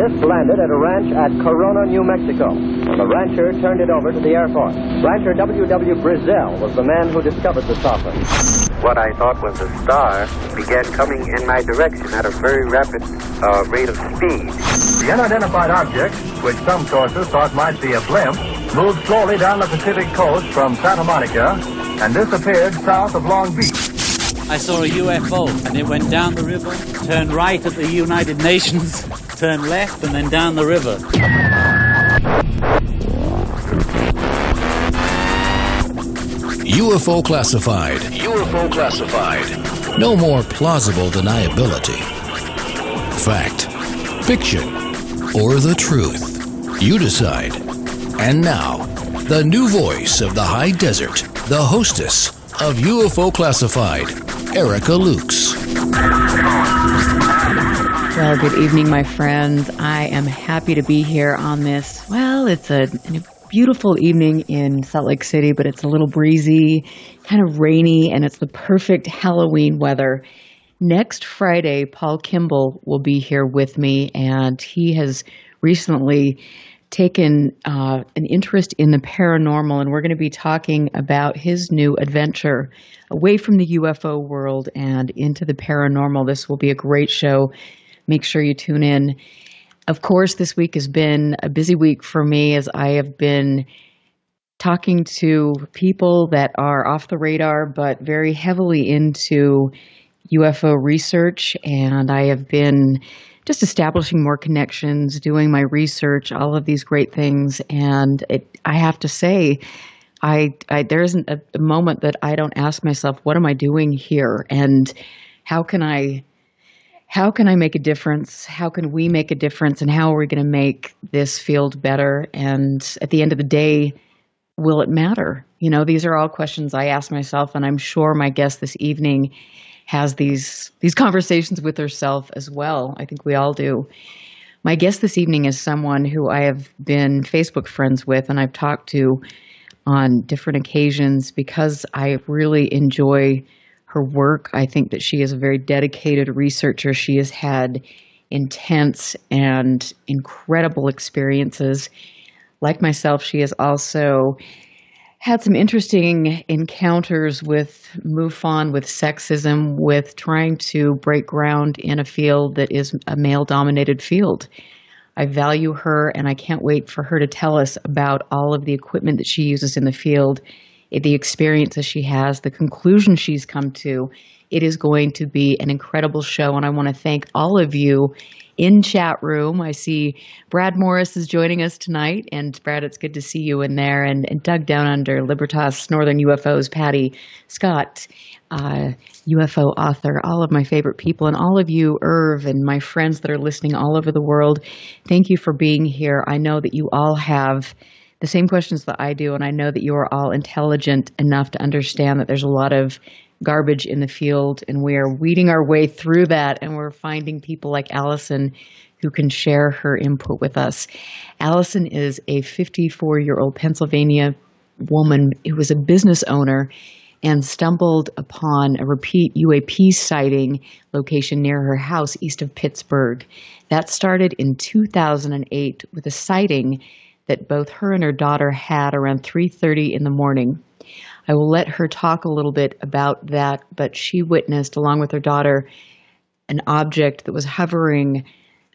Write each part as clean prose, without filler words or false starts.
This landed at a ranch at Corona, New Mexico. The rancher turned it over to the Air Force. Rancher W.W. Brazil was the man who discovered the saucer. What I thought was a star began coming in my direction at a very rapid rate of speed. The unidentified object, which some sources thought might be a blimp, moved slowly down the Pacific coast from Santa Monica and disappeared south of Long Beach. I saw a UFO, and it went down the river, turned right at the United Nations, turned left, and then down the river. UFO classified. UFO classified. No more plausible deniability. Fact, fiction, or the truth. You decide. And now, the new voice of the high desert, the hostess of UFO Classified, Erica Lukes. Well, good evening, my friends. I am happy to be here on this. Well, it's a beautiful evening in Salt Lake City, but it's a little breezy, kind of rainy, and it's the perfect Halloween weather. Next Friday, Paul Kimball will be here with me, and he has recently taken an interest in the paranormal, and we're going to be talking about his new adventure away from the UFO world and into the paranormal. This will be a great show. Make sure you tune in. Of course, this week has been a busy week for me as I have been talking to people that are off the radar but very heavily into UFO research, and I have been just establishing more connections, doing my research, all of these great things. And I have to say, there isn't a moment that I don't ask myself, what am I doing here? And how can I make a difference? How can we make a difference? And how are we going to make this field better? And at the end of the day, will it matter? You know, these are all questions I ask myself, and I'm sure my guest this evening has these conversations with herself as well. I think we all do. My guest this evening is someone who I have been Facebook friends with, and I've talked to on different occasions because I really enjoy her work. I think that she is a very dedicated researcher. She has had intense and incredible experiences. Like myself, she has also had some interesting encounters with MUFON, with sexism, with trying to break ground in a field that is a male-dominated field. I value her, and I can't wait for her to tell us about all of the equipment that she uses in the field, the experiences she has, the conclusion she's come to. It is going to be an incredible show, and I want to thank all of you in chat room. I see Brad Morris is joining us tonight, and Brad, it's good to see you in there, and Doug Down Under, Libertas, Northern UFOs, Patty, Scott, UFO author, all of my favorite people, and all of you, Irv, and my friends that are listening all over the world. Thank you for being here. I know that you all have the same questions that I do, and I know that you are all intelligent enough to understand that there's a lot of garbage in the field, and we are weeding our way through that, and we're finding people like Alison who can share her input with us. Alison is a 54-year-old Pennsylvania woman who was a business owner and stumbled upon a repeat UAP sighting location near her house east of Pittsburgh. That started in 2008 with a sighting that both her and her daughter had around 3:30 in the morning. I will let her talk a little bit about that, but she witnessed, along with her daughter, an object that was hovering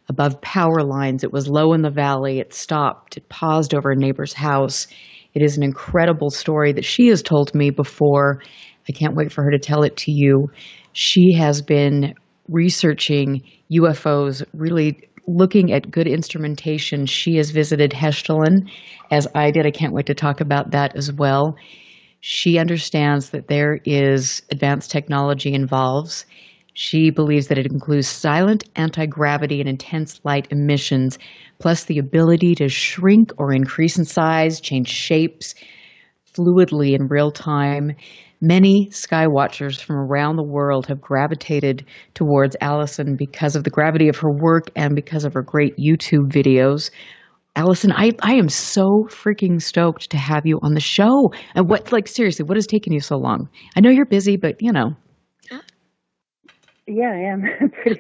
above power lines. It was low in the valley. It stopped. It paused over a neighbor's house. It is an incredible story that she has told me before. I can't wait for her to tell it to you. She has been researching UFOs, really looking at good instrumentation. She has visited Heshtalen, as I did. I can't wait to talk about that as well. She understands that there is advanced technology involved. She believes that it includes silent anti-gravity and intense light emissions, plus the ability to shrink or increase in size, change shapes fluidly in real time. Many skywatchers from around the world have gravitated towards Alison because of the gravity of her work and because of her great YouTube videos. Alison, I am so freaking stoked to have you on the show. And seriously, what has taken you so long? I know you're busy, but Yeah, I am.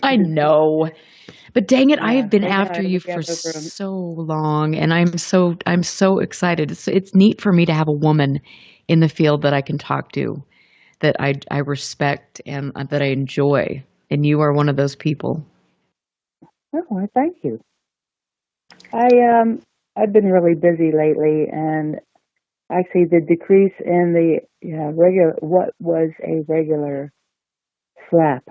I know. But dang it, I Yeah, have been I know. after you We for got over 'em. so long, and I'm so excited. It's neat for me to have a woman in the field that I can talk to, that I respect and that I enjoy. And you are one of those people. Oh, well, thank you. I I've been really busy lately, and actually the decrease in the regular what was a regular slap,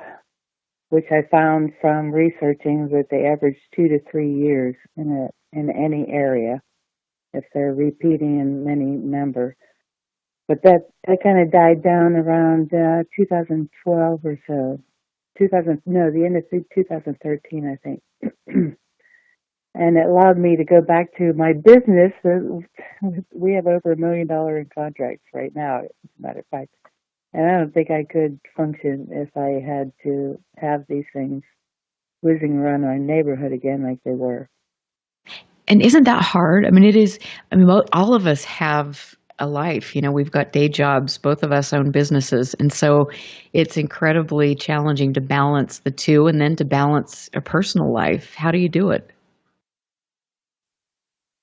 which I found from researching that they average 2 to 3 years in any area if they're repeating in many members. But that kind of died down around 2012 or so. 2000 no, the end of 2013, I think. And it allowed me to go back to my business. We have over $1 million in contracts right now, as a matter of fact. And I don't think I could function if I had to have these things whizzing around our neighborhood again like they were. And isn't that hard? I mean, it is. I mean, all of us have a life. We've got day jobs. Both of us own businesses. And so it's incredibly challenging to balance the two and then to balance a personal life. How do you do it?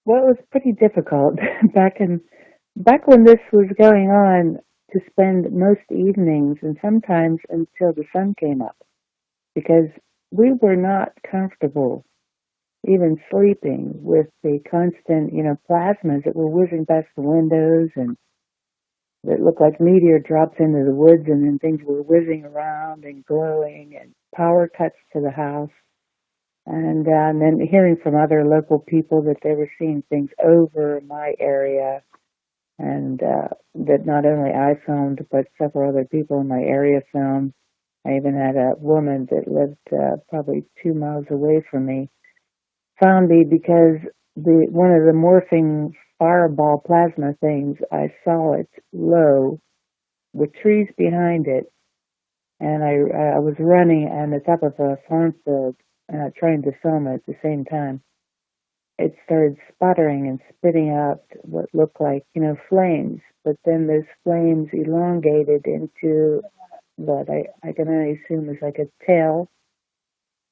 Well, it was pretty difficult back when this was going on, to spend most evenings and sometimes until the sun came up, because we were not comfortable even sleeping with the constant, plasmas that were whizzing past the windows, and that looked like meteor drops into the woods, and then things were whizzing around and glowing, and power cuts to the house. And then hearing from other local people that they were seeing things over my area, and that not only I filmed, but several other people in my area filmed. I even had a woman that lived probably 2 miles away from me found me because one of the morphing fireball plasma things, I saw it low with trees behind it, and I was running on the top of a farm field trying to film it at the same time. It started sputtering and spitting out what looked like, flames, but then those flames elongated into what I can only assume is like a tail,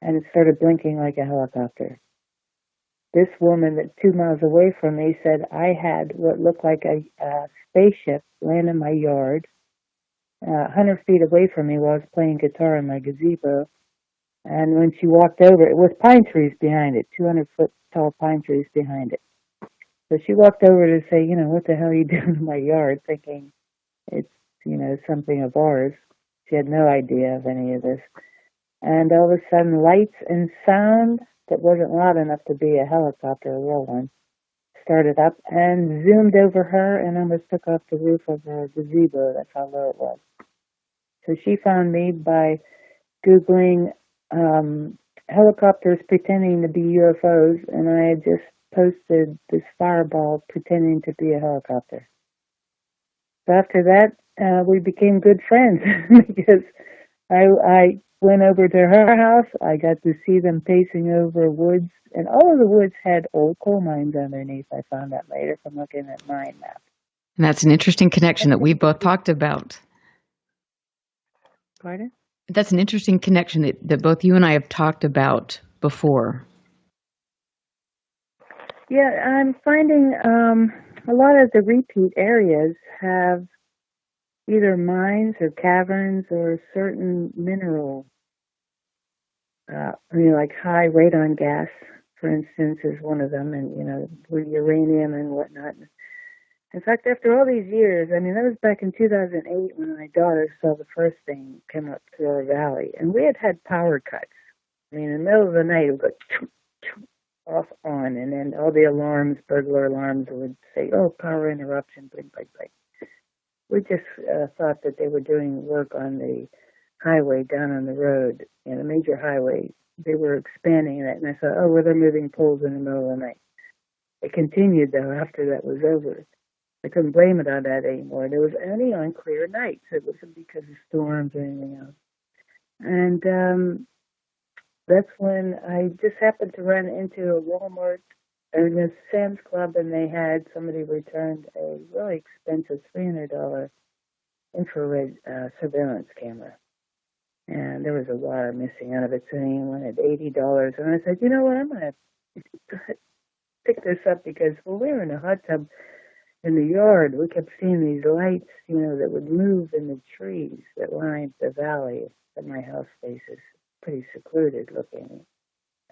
and it started blinking like a helicopter. This woman that 2 miles away from me said I had what looked like a spaceship land in my yard, 100 feet away from me while I was playing guitar in my gazebo. And when she walked over, it was pine trees behind it, 200-foot tall pine trees behind it. So she walked over to say, what the hell are you doing in my yard, thinking it's, something of ours. She had no idea of any of this. And all of a sudden, lights and sound that wasn't loud enough to be a helicopter, a real one, started up and zoomed over her and almost took off the roof of her gazebo. That's how low it was. So she found me by Googling helicopters pretending to be UFOs, and I had just posted this fireball pretending to be a helicopter. So after that, we became good friends because I went over to her house. I got to see them pacing over woods, and all of the woods had old coal mines underneath. I found out later from looking at mine maps. And that's an interesting connection that we both talked about. Pardon? That's an interesting connection that both you and I have talked about before. Yeah, I'm finding a lot of the repeat areas have either mines or caverns or certain mineral, like high radon gas, for instance, is one of them, and, with uranium and whatnot. In fact, after all these years, that was back in 2008 when my daughter saw the first thing come up through our valley, and we had power cuts. In the middle of the night, it would go choo, choo, off on, and then all the alarms, burglar alarms, would say, "Oh, power interruption, blink, blink, blink." We just thought that they were doing work on the highway down on the road, a major highway. They were expanding it, and I thought, oh, well, they're moving poles in the middle of the night. It continued, though, after that was over. I couldn't blame it on that anymore. There was only on clear nights. It wasn't because of storms or anything else. And that's when I just happened to run into a Walmart and a Sam's Club, and they had somebody returned a really expensive $300 infrared surveillance camera. and there was a wire missing out of it, so he wanted $80. And I said, you know what, I'm going to pick this up because, well, we were in a hot tub in the yard. We kept seeing these lights, that would move in the trees that lined the valley that my house faces. Pretty secluded looking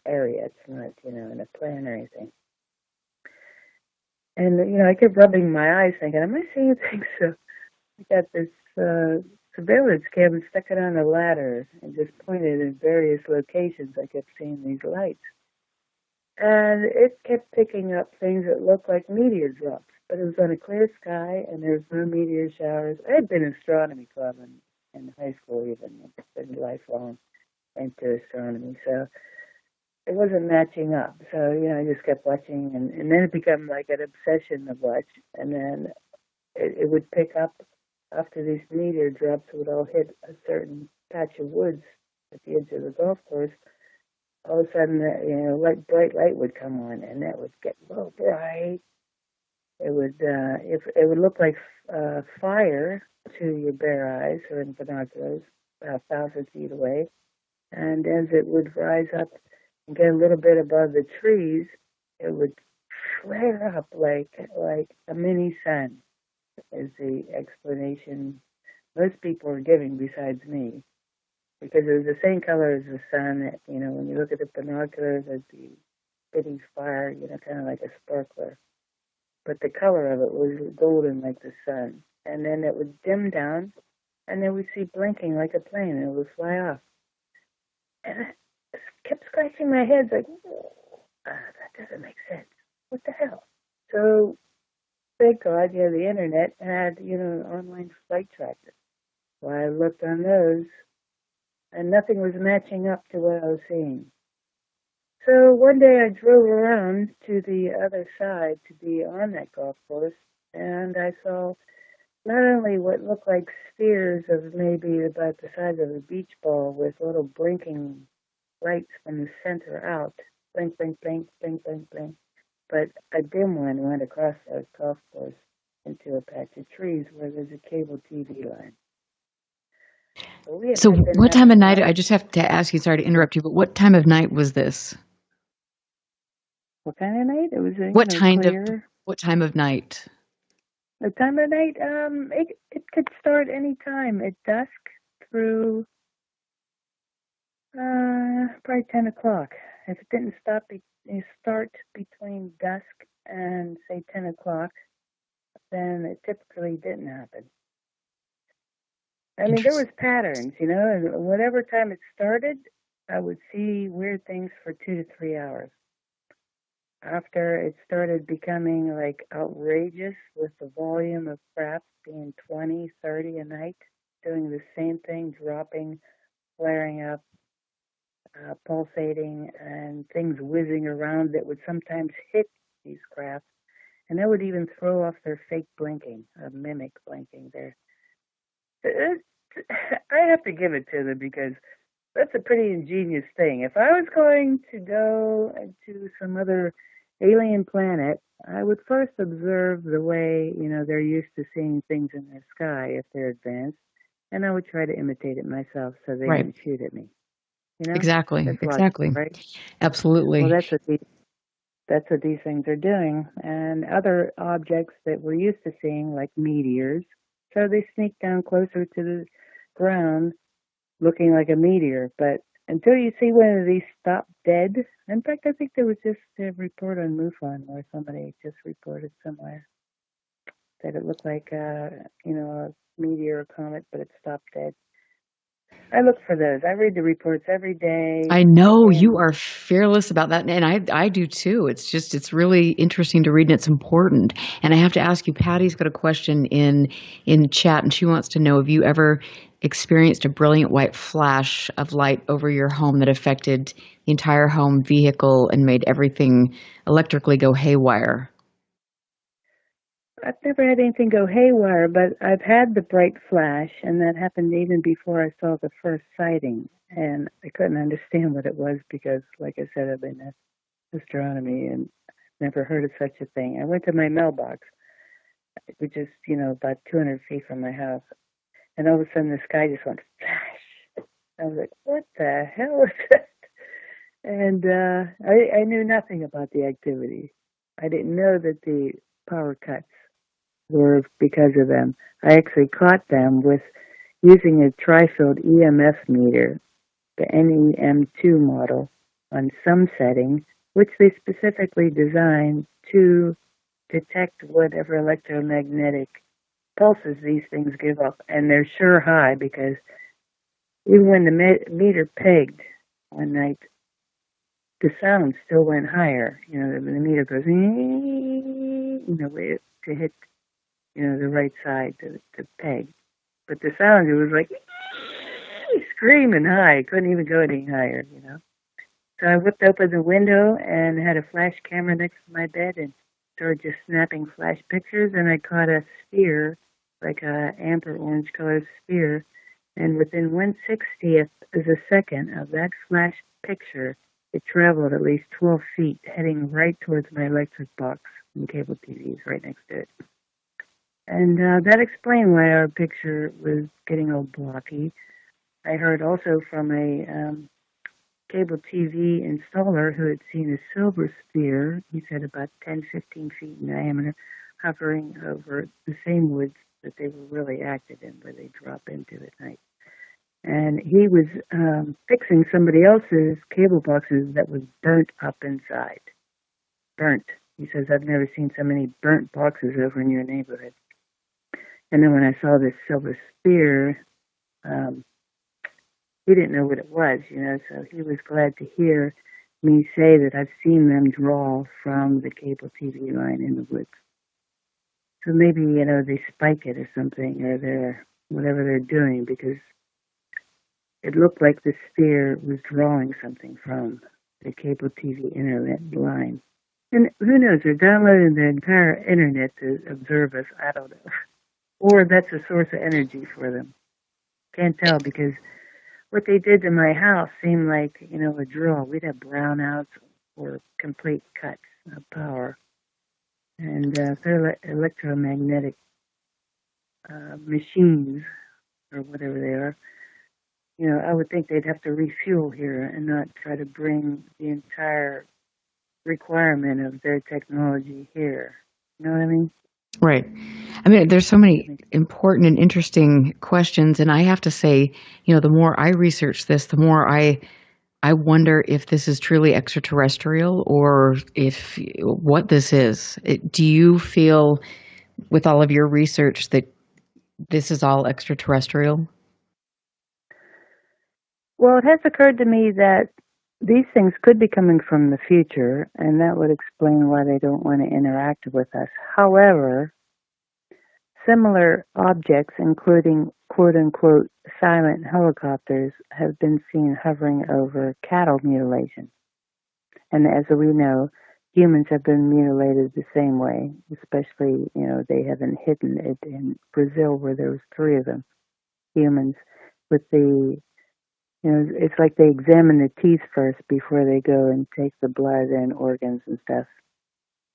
area. It's not, in a plan or anything. And, I kept rubbing my eyes thinking, am I seeing things? So I got this surveillance camera, stuck it on a ladder and just pointed in various locations. I kept seeing these lights. And it kept picking up things that looked like meteor drops. But it was on a clear sky and there was no meteor showers. I had been in astronomy club in high school even. I've been lifelong into astronomy. So it wasn't matching up. So, I just kept watching and then it became like an obsession to watch. And then it would pick up after these meteor drops would all hit a certain patch of woods at the edge of the golf course. All of a sudden, bright light would come on, and that would get real bright. It would look like fire to your bare eyes or in binoculars, about 1,000 feet away. And as it would rise up and get a little bit above the trees, it would flare up like a mini sun, is the explanation most people are giving besides me. Because it was the same color as the sun. When you look at the binoculars, it'd be spitting fire, kind of like a sparkler. But the color of it was golden like the sun. And then it would dim down, and then we'd see blinking like a plane, and it would fly off. And I kept scratching my head, like, that doesn't make sense. What the hell? So, thank God, the internet had, an online flight tracker. Well, I looked on those, and nothing was matching up to what I was seeing. So one day I drove around to the other side to be on that golf course, and I saw not only what looked like spheres of maybe about the size of a beach ball with little blinking lights from the center out, blink, blink, blink, blink, blink, blink, but a dim one went across the golf course into a patch of trees where there's a cable TV line. So what time of night, I just have to ask you, sorry to interrupt you, but what time of night was this? What kind of night? It was what clear. What time of night? The time of night, it could start any time at dusk through probably 10 o'clock. If it didn't start between dusk and say 10 o'clock, then it typically didn't happen. I mean, there was patterns, and whatever time it started, I would see weird things for 2 to 3 hours. After it started becoming like outrageous with the volume of craft being 20, 30 a night, doing the same thing, dropping, flaring up, pulsating, and things whizzing around that would sometimes hit these craft, and that would even throw off their fake blinking, or mimic blinking there. I have to give it to them because that's a pretty ingenious thing. If I was going to go to some other alien planet, I would first observe the way, they're used to seeing things in the sky if they're advanced, and I would try to imitate it myself so they wouldn't shoot at me. Exactly. That's exactly. logical, right? Absolutely. Well, that's what these things are doing. And other objects that we're used to seeing, like meteors, so they sneak down closer to the ground looking like a meteor. But until you see one of these stop dead, in fact, I think there was just a report on MUFON where somebody just reported somewhere that it looked like a meteor or comet, but it stopped dead. I look for those. I read the reports every day. I know you are fearless about that. And I do too. It's really interesting to read and it's important. And I have to ask you, Patty's got a question in chat and she wants to know, have you ever experienced a brilliant white flash of light over your home that affected the entire home, vehicle, and made everything electrically go haywire? I've never had anything go haywire, but I've had the bright flash, and that happened even before I saw the first sighting. And I couldn't understand what it was because, like I said, I've been in astronomy and I've never heard of such a thing. I went to my mailbox, which is, about 200 feet from my house, and all of a sudden the sky just went flash. I was like, what the hell is that? And I knew nothing about the activity. I didn't know that the power cuts were because of them. I actually caught them with using a tri-field EMF meter, the NEM2 model, on some setting, which they specifically designed to detect whatever electromagnetic pulses these things give up. And they're sure high because even when the meter pegged one night, the sound still went higher. You know, the meter goes, to hit, the right side to peg. But the sound, it was like screaming high. Couldn't even go any higher. So I whipped open the window and had a flash camera next to my bed and started just snapping flash pictures. And I caught a sphere, like a amber orange colored sphere. And within 1/60th of a second of that flash picture, it traveled at least 12 feet, heading right towards my electric box and cable TVs right next to it. And that explained why our picture was getting all blocky. I heard also from a cable TV installer who had seen a silver sphere, he said about 10, 15 feet in diameter, hovering over the same woods that they were really active in, where they drop into at night. And he was fixing somebody else's cable boxes that was burnt up inside. Burnt. He says, I've never seen so many burnt boxes over in your neighborhood. And then when I saw this silver sphere, he didn't know what it was, so he was glad to hear me say that I've seen them draw from the cable TV line in the woods. So maybe, they spike it or something, or whatever they're doing, because it looked like the sphere was drawing something from the cable TV internet line. And who knows, they're downloading the entire internet to observe us, I don't know. Or that's a source of energy for them. Can't tell, because what they did to my house seemed like, a drill. We'd have brownouts or complete cuts of power. And if they're electromagnetic machines, or whatever they are, I would think they'd have to refuel here and not try to bring the entire requirement of their technology here. You know what I mean? Right. I mean, there's so many important and interesting questions, and I have to say, the more I research this, the more I wonder if this is truly extraterrestrial or what this is. Do you feel, with all of your research, that this is all extraterrestrial? Well, it has occurred to me that these things could be coming from the future, and that would explain why they don't want to interact with us. However, similar objects, including quote-unquote silent helicopters, have been seen hovering over cattle mutilation. And as we know, humans have been mutilated the same way, especially, they haven't hidden it in Brazil where there was 3 of them, humans, with the, it's like they examine the teeth first before they go and take the blood and organs and stuff,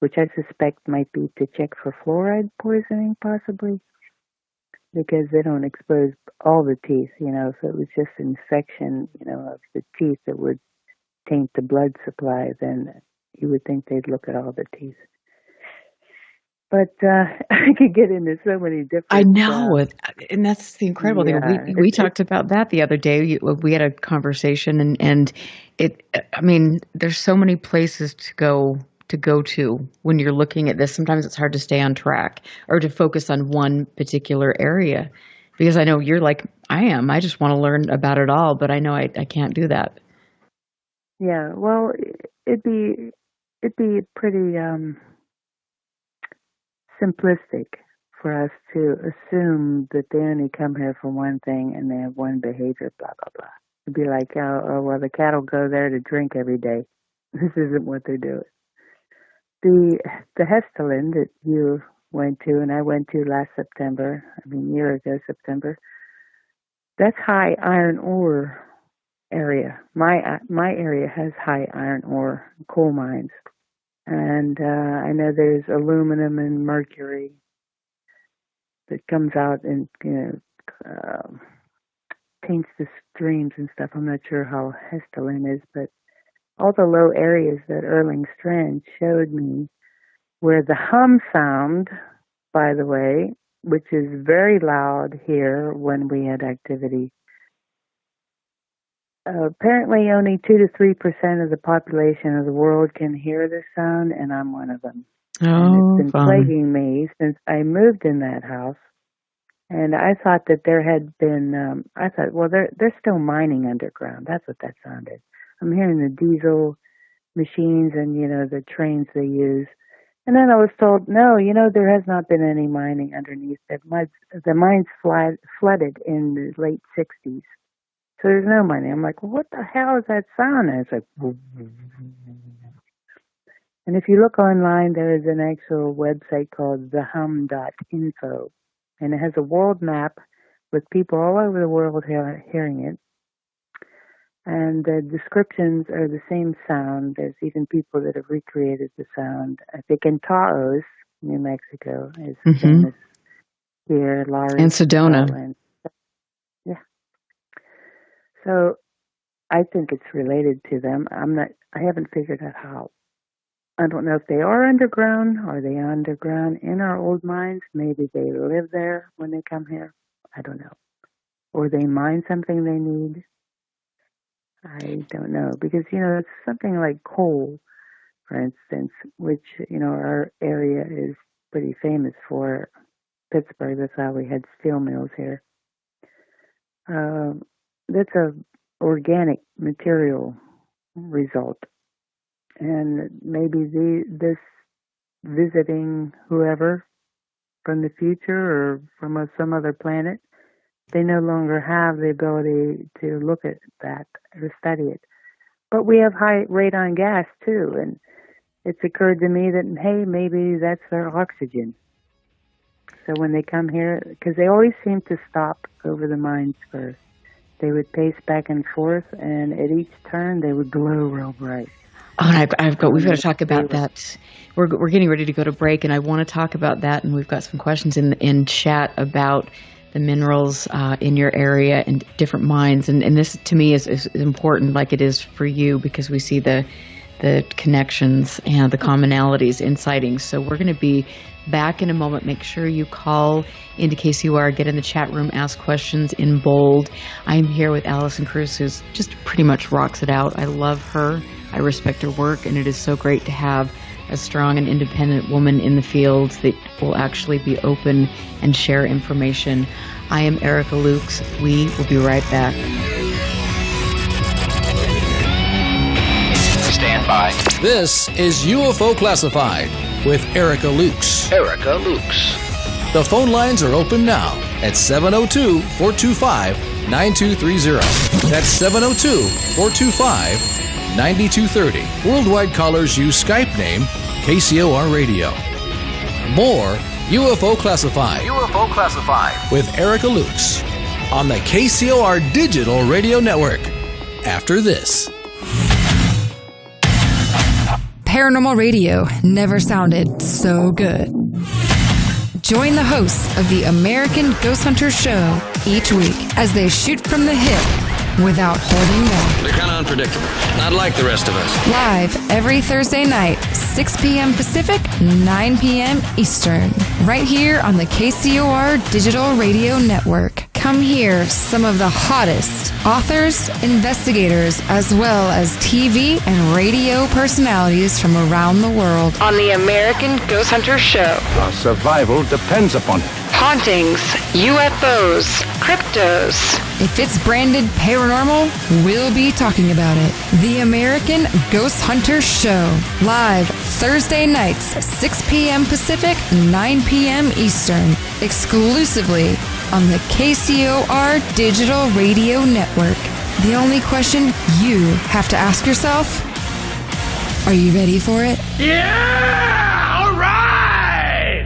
which I suspect might be to check for fluoride poisoning, possibly, because they don't expose all the teeth, if it was just infection, of the teeth that would taint the blood supply, then you would think they'd look at all the teeth. But I could get into so many different... I know, and that's the incredible thing. We talked about that the other day. We had a conversation, and there's so many places to go to when you're looking at this. Sometimes it's hard to stay on track or to focus on one particular area, because I know you're like I am. I just want to learn about it all, but I know I can't do that. Yeah, well, it'd be pretty simplistic for us to assume that they only come here for one thing and they have one behavior, blah, blah, blah. It'd be like, well, the cattle go there to drink every day. This isn't what they're doing. The Hestelin that you went to and I went to last September, year ago September, that's high iron ore area. My area has high iron ore coal mines. And I know there's aluminum and mercury that comes out in taints the streams and stuff. I'm not sure how Hestelin is, but all the low areas that Erling Strand showed me where the hum sound, by the way, which is very loud here when we had activity. Apparently only 2 to 3% of the population of the world can hear this sound, and I'm one of them. And it's been plaguing me since I moved in that house. And I thought that there had been, well, they're still mining underground. That's what that sounded. I'm hearing the diesel machines and, the trains they use. And then I was told, no, there has not been any mining underneath. The mines flooded in the late 60s. So there's no mining. I'm like, well, what the hell is that sound? And it's like, and if you look online, there is an actual website called thehum.info. And it has a world map with people all over the world hearing it. And the descriptions are the same sound. There's even people that have recreated the sound. I think in Taos, New Mexico, is famous here. Larry and Sedona. Yeah. So I think it's related to them. I haven't figured out how. I don't know if they are underground. Are they underground in our old mines? Maybe they live there when they come here. I don't know. Or they mine something they need. I don't know. Because, it's something like coal, for instance, which, our area is pretty famous for. Pittsburgh, that's how we had steel mills here. That's a organic material result. And maybe this visiting whoever from the future or from some other planet, they no longer have the ability to look at that or study it. But we have high radon gas too, and it's occurred to me that, hey, maybe that's their oxygen. So when they come here, because they always seem to stop over the mines first. They would pace back and forth, and at each turn, they would glow real bright. Oh, and we've got to talk about that. We're getting ready to go to break, and I want to talk about that. And we've got some questions in chat about the minerals in your area and different mines. And this to me is important, like it is for you, because we see the connections and the commonalities in sightings. So we're going to be back in a moment. Make sure you call into KCOR, get in the chat room, ask questions in bold. I'm here with Alison A Kruse, who's just pretty much rocks it out. I love her. I respect her work, and it is so great to have a strong and independent woman in the field that will actually be open and share information. I am Erica Lukes. We will be right back. Stand by. This is UFO Classified with Erica Lukes. Erica Lukes. The phone lines are open now at 702-425-9230. That's 702-425-9230. Worldwide callers use Skype name KCOR Radio. More UFO Classified. UFO Classified. With Erica Lukes on the KCOR Digital Radio Network. After this. Paranormal radio never sounded so good. Join the hosts of the American Ghost Hunter Show each week as they shoot from the hip without holding back. They're kind of unpredictable, not like the rest of us. Live every Thursday night, 6 p.m. Pacific, 9 p.m. Eastern, right here on the KCOR Digital Radio Network. Come hear some of the hottest authors, investigators, as well as TV and radio personalities from around the world on the American Ghost Hunter Show. Our survival depends upon it. Hauntings, UFOs, cryptos. If it's branded paranormal, we'll be talking about it. The American Ghost Hunter Show. Live Thursday nights, 6 p.m. Pacific, 9 p.m. Eastern. Exclusively on the KCOR Digital Radio Network. The only question you have to ask yourself, are you ready for it? Yeah! All right!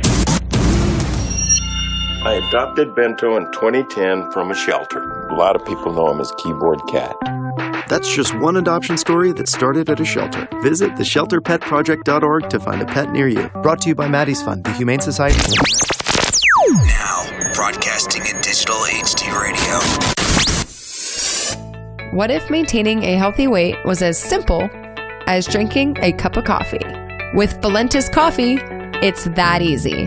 I adopted Bento in 2010 from a shelter. A lot of people know him as Keyboard Cat. That's just one adoption story that started at a shelter. Visit theshelterpetproject.org to find a pet near you. Brought to you by Maddie's Fund, the Humane Society. Now, broadcasting in digital HD radio. what if maintaining a healthy weight was as simple as drinking a cup of coffee? With Valentis coffee, it's that easy.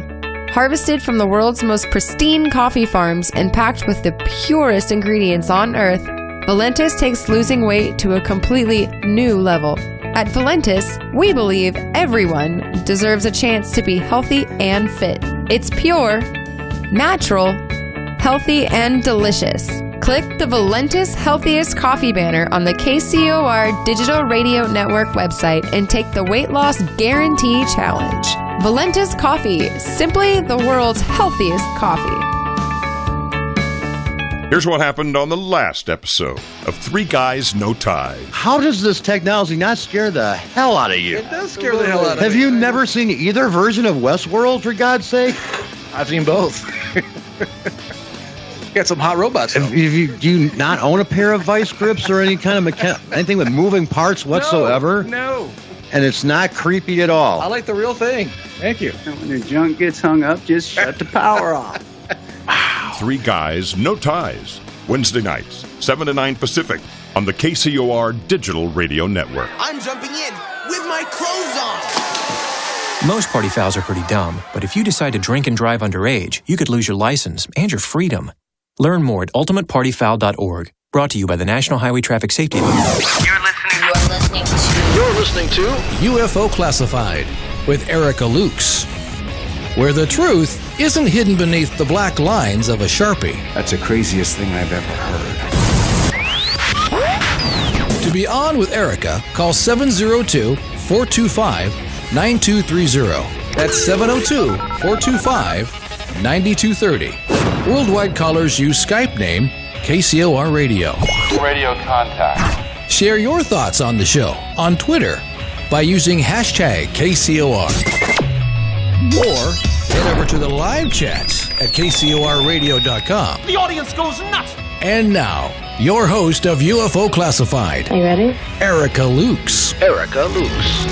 Harvested from the world's most pristine coffee farms and packed with the purest ingredients on earth, Valentis takes losing weight to a completely new level. At Valentis, we believe everyone deserves a chance to be healthy and fit. It's pure, natural, healthy, and delicious. Click the Valentis Healthiest Coffee banner on the KCOR Digital Radio Network website and take the Weight Loss Guarantee Challenge. Valentis Coffee, simply the world's healthiest coffee. Here's what happened on the last episode of Three Guys, No Ties. How does this technology not scare the hell out of you? It does scare the hell out of me. Have you never seen either version of Westworld, for God's sake? I've seen both. Got some hot robots. Do you not own a pair of vice grips or any kind of anything with moving parts whatsoever? No. And it's not creepy at all. I like the real thing. Thank you. When the junk gets hung up, just shut the power off. Three Guys, No Ties. Wednesday nights, 7 to 9 Pacific on the KCOR Digital Radio Network. I'm jumping in with my clothes on. Most party fouls are pretty dumb, but if you decide to drink and drive underage, you could lose your license and your freedom. Learn more at ultimatepartyfoul.org. Brought to you by the National Highway Traffic Safety Administration. You're listening to UFO Classified with Erica Lukes, where the truth isn't hidden beneath the black lines of a Sharpie. That's the craziest thing I've ever heard. To be on with Erica, call 702-425-9230. That's 702-425-9230. Worldwide callers use Skype name KCOR Radio. Radio contact. Share your thoughts on the show on Twitter by using hashtag KCOR. Or head over to the live chats at KCORradio.com. The audience goes nuts. And now, your host of UFO Classified. Are you ready? Erica Lukes. Erica Lukes.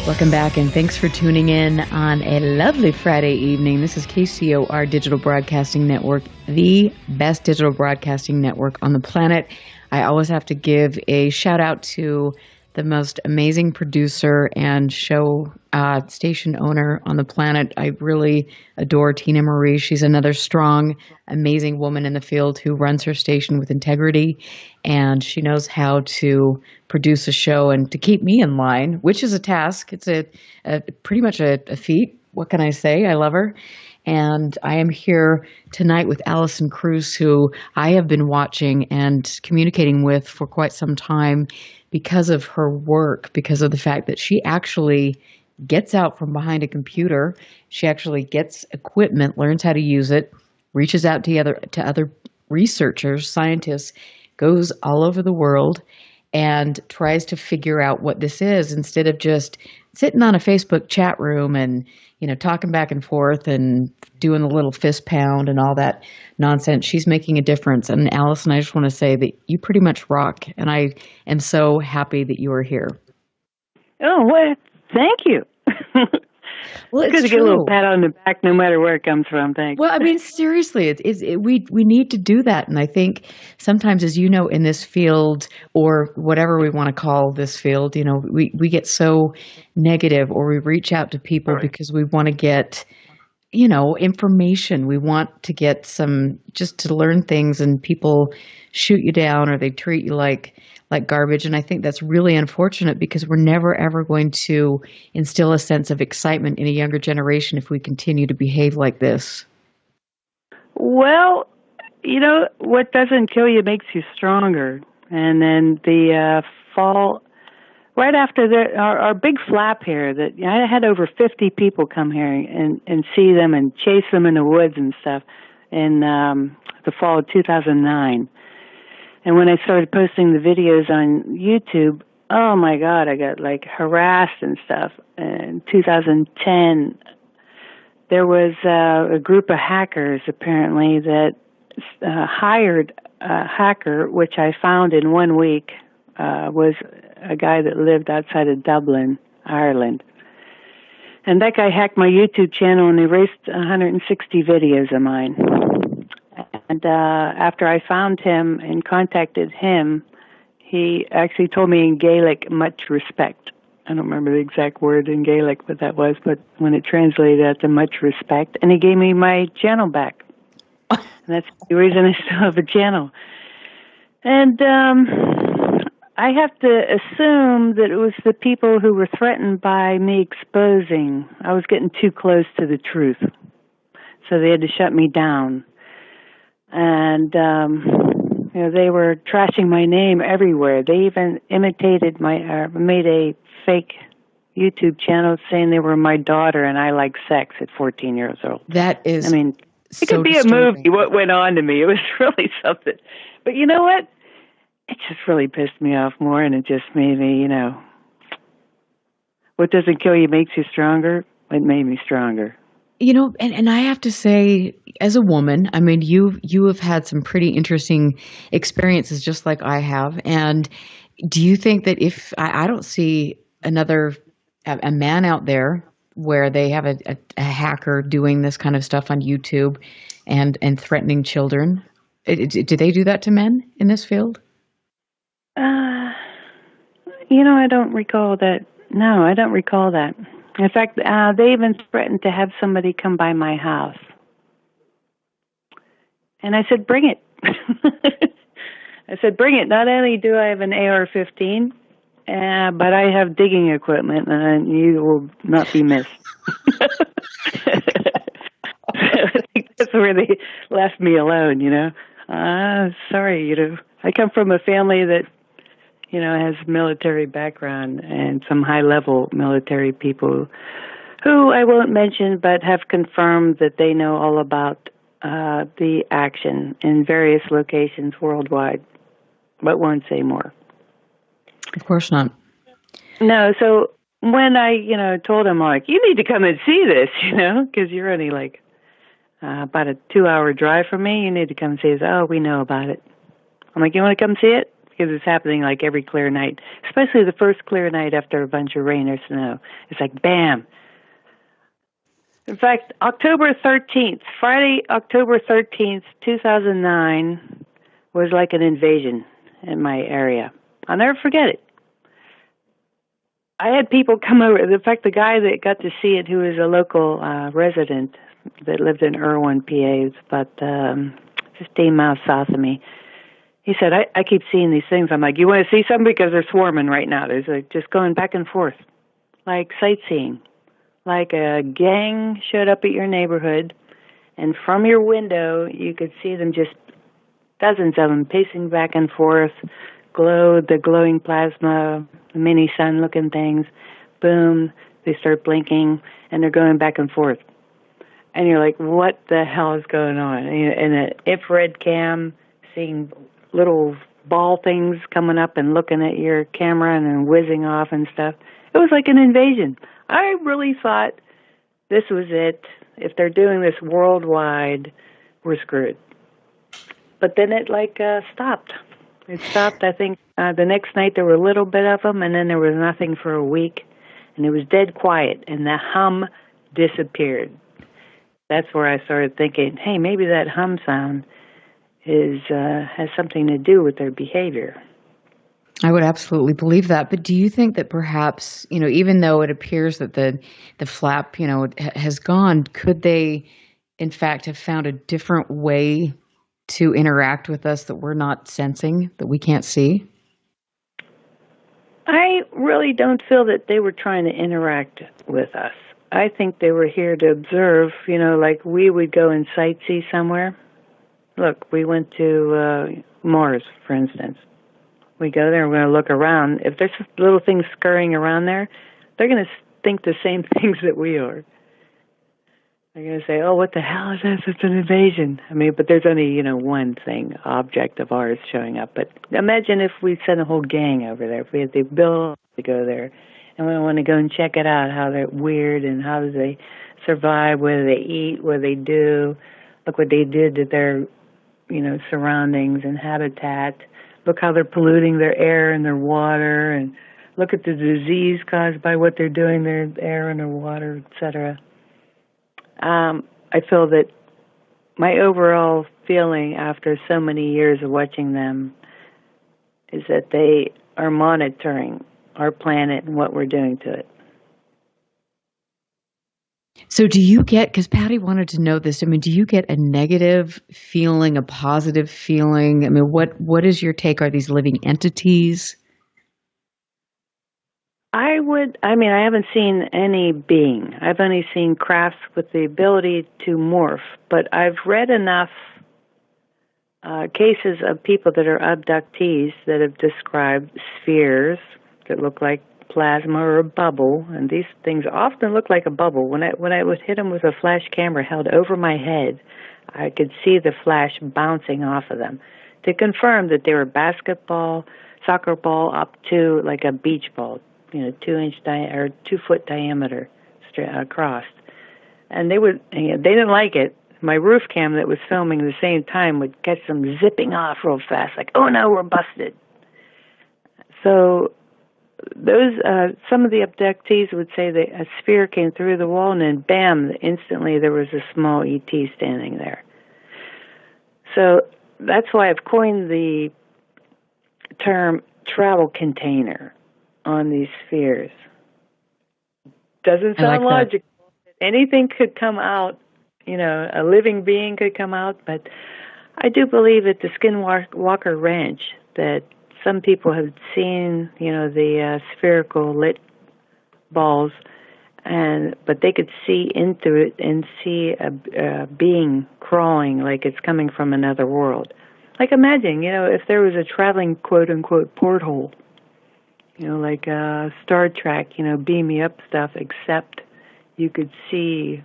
Welcome back, and thanks for tuning in on a lovely Friday evening. This is KCOR Digital Broadcasting Network, the best digital broadcasting network on the planet. I always have to give a shout out to the most amazing producer and show station owner on the planet. I really adore Tina Marie. She's another strong, amazing woman in the field who runs her station with integrity, and she knows how to produce a show and to keep me in line, which is a task. It's a pretty much a feat. What can I say? I love her. And I am here tonight with Alison A Kruse, who I have been watching and communicating with for quite some time because of her work, because of the fact that she actually gets out from behind a computer. She actually gets equipment, learns how to use it, reaches out to other researchers, scientists, goes all over the world and tries to figure out what this is instead of just sitting on a Facebook chat room and, talking back and forth and doing a little fist pound and all that nonsense. She's making a difference. And Alison, I just want to say that you pretty much rock. And I am so happy that you are here. Oh, well, thank you. Well, it's good to true. get a little pat on the back no matter where it comes from. Thanks. Well, I mean, seriously, we need to do that. And I think sometimes, as you know, in this field or whatever we want to call this field, we get so negative, or we reach out to people because we want to get, information. We want to get just to learn things, and people shoot you down or they treat you like garbage. And I think that's really unfortunate because we're never, ever going to instill a sense of excitement in a younger generation if we continue to behave like this. Well, what doesn't kill you makes you stronger. And then the fall, right after our big flap here, that I had over 50 people come here and see them and chase them in the woods and stuff in the fall of 2009. And when I started posting the videos on YouTube, oh my God, I got harassed and stuff. In 2010, there was a group of hackers apparently that hired a hacker, which I found in 1 week, was a guy that lived outside of Dublin, Ireland. And that guy hacked my YouTube channel and erased 160 videos of mine. And after I found him and contacted him, he actually told me in Gaelic, much respect. I don't remember the exact word in Gaelic what that was, but when it translated that to much respect, and he gave me my channel back. And that's the reason I still have a channel. And I have to assume that it was the people who were threatened by me exposing. I was getting too close to the truth. So they had to shut me down. And, they were trashing my name everywhere. They even imitated made a fake YouTube channel saying they were my daughter and I like sex at 14 years old. That is it could be a movie, what went on to me. It was really something. But you know what? It just really pissed me off more, and it just made me, what doesn't kill you makes you stronger. It made me stronger. And I have to say, as a woman, I mean, you have had some pretty interesting experiences just like I have. And do you think that if I don't see a man out there where they have a hacker doing this kind of stuff on YouTube and threatening children, do they do that to men in this field? I don't recall that. No, I don't recall that. In fact, they even threatened to have somebody come by my house. And I said, bring it. I said, bring it. Not only do I have an AR-15, but I have digging equipment, and you will not be missed. I think that's where they left me alone, Sorry, I come from a family that, has military background and some high-level military people who I won't mention, but have confirmed that they know all about the action in various locations worldwide, but won't say more. Of course not. No, so when I, told him, you need to come and see this, because you're only about a 2-hour drive from me, you need to come and see this. Oh, we know about it. I'm like, you want to come see it? Because it's happening every clear night, especially the first clear night after a bunch of rain or snow. It's like, bam. In fact, Friday, October 13th, 2009, was like an invasion in my area. I'll never forget it. I had people come over. In fact, the guy that got to see it, who was a local resident that lived in Irwin, PA, it's about 15 miles south of me, he said, I keep seeing these things. I'm like, you want to see something? Because they're swarming right now. There's just going back and forth, like sightseeing. Like a gang showed up at your neighborhood, and from your window, you could see them, just dozens of them, pacing back and forth, the glowing plasma, the mini sun-looking things. Boom, they start blinking, and they're going back and forth. And you're like, what the hell is going on? And an infrared cam, seeing little ball things coming up and looking at your camera and then whizzing off and stuff. It was like an invasion. I really thought this was it. If they're doing this worldwide, we're screwed. But then it stopped. It stopped, I think, the next night there were a little bit of them, and then there was nothing for a week. And it was dead quiet, and the hum disappeared. That's where I started thinking, hey, maybe that hum sound has something to do with their behavior. I would absolutely believe that. But do you think that perhaps, even though it appears that the flap, has gone, could they, in fact, have found a different way to interact with us that we're not sensing, that we can't see? I really don't feel that they were trying to interact with us. I think they were here to observe, like we would go and sightsee somewhere. Look, we went to Mars, for instance. We go there, we're going to look around. If there's little things scurrying around there, they're going to think the same things that we are. They're going to say, oh, what the hell is this? It's an invasion. But there's only, one thing, object of ours showing up. But imagine if we sent a whole gang over there, if we had the ability to go there, and we want to go and check it out, how they're weird and how do they survive, what do they eat, what do they do. Look what they did to their, surroundings and habitat. Look how they're polluting their air and their water, and look at the disease caused by what they're doing, their air and their water, etc. I feel that my overall feeling after so many years of watching them is that they are monitoring our planet and what we're doing to it. So do you get, because Patty wanted to know this, I mean, do you get a negative feeling, a positive feeling? I mean, what is your take? Are these living entities? I haven't seen any being. I've only seen crafts with the ability to morph, but I've read enough cases of people that are abductees that have described spheres that look like plasma or a bubble, and these things often look like a bubble. When I would hit them with a flash camera held over my head, I could see the flash bouncing off of them to confirm that they were soccer ball up to like a beach ball, 2-foot diameter across. And they didn't like it. My roof cam that was filming at the same time would catch them zipping off real fast, like, oh no, we're busted. So those some of the abductees would say that a sphere came through the wall and then bam, instantly there was a small ET standing there. So that's why I've coined the term travel container on these spheres. Doesn't sound logical. Anything could come out, a living being could come out, but I do believe at the Skinwalker Ranch that some people have seen, the spherical lit balls, but they could see into it and see a being crawling like it's coming from another world. Like imagine, if there was a traveling quote-unquote porthole, like Star Trek, beam me up stuff, except you could see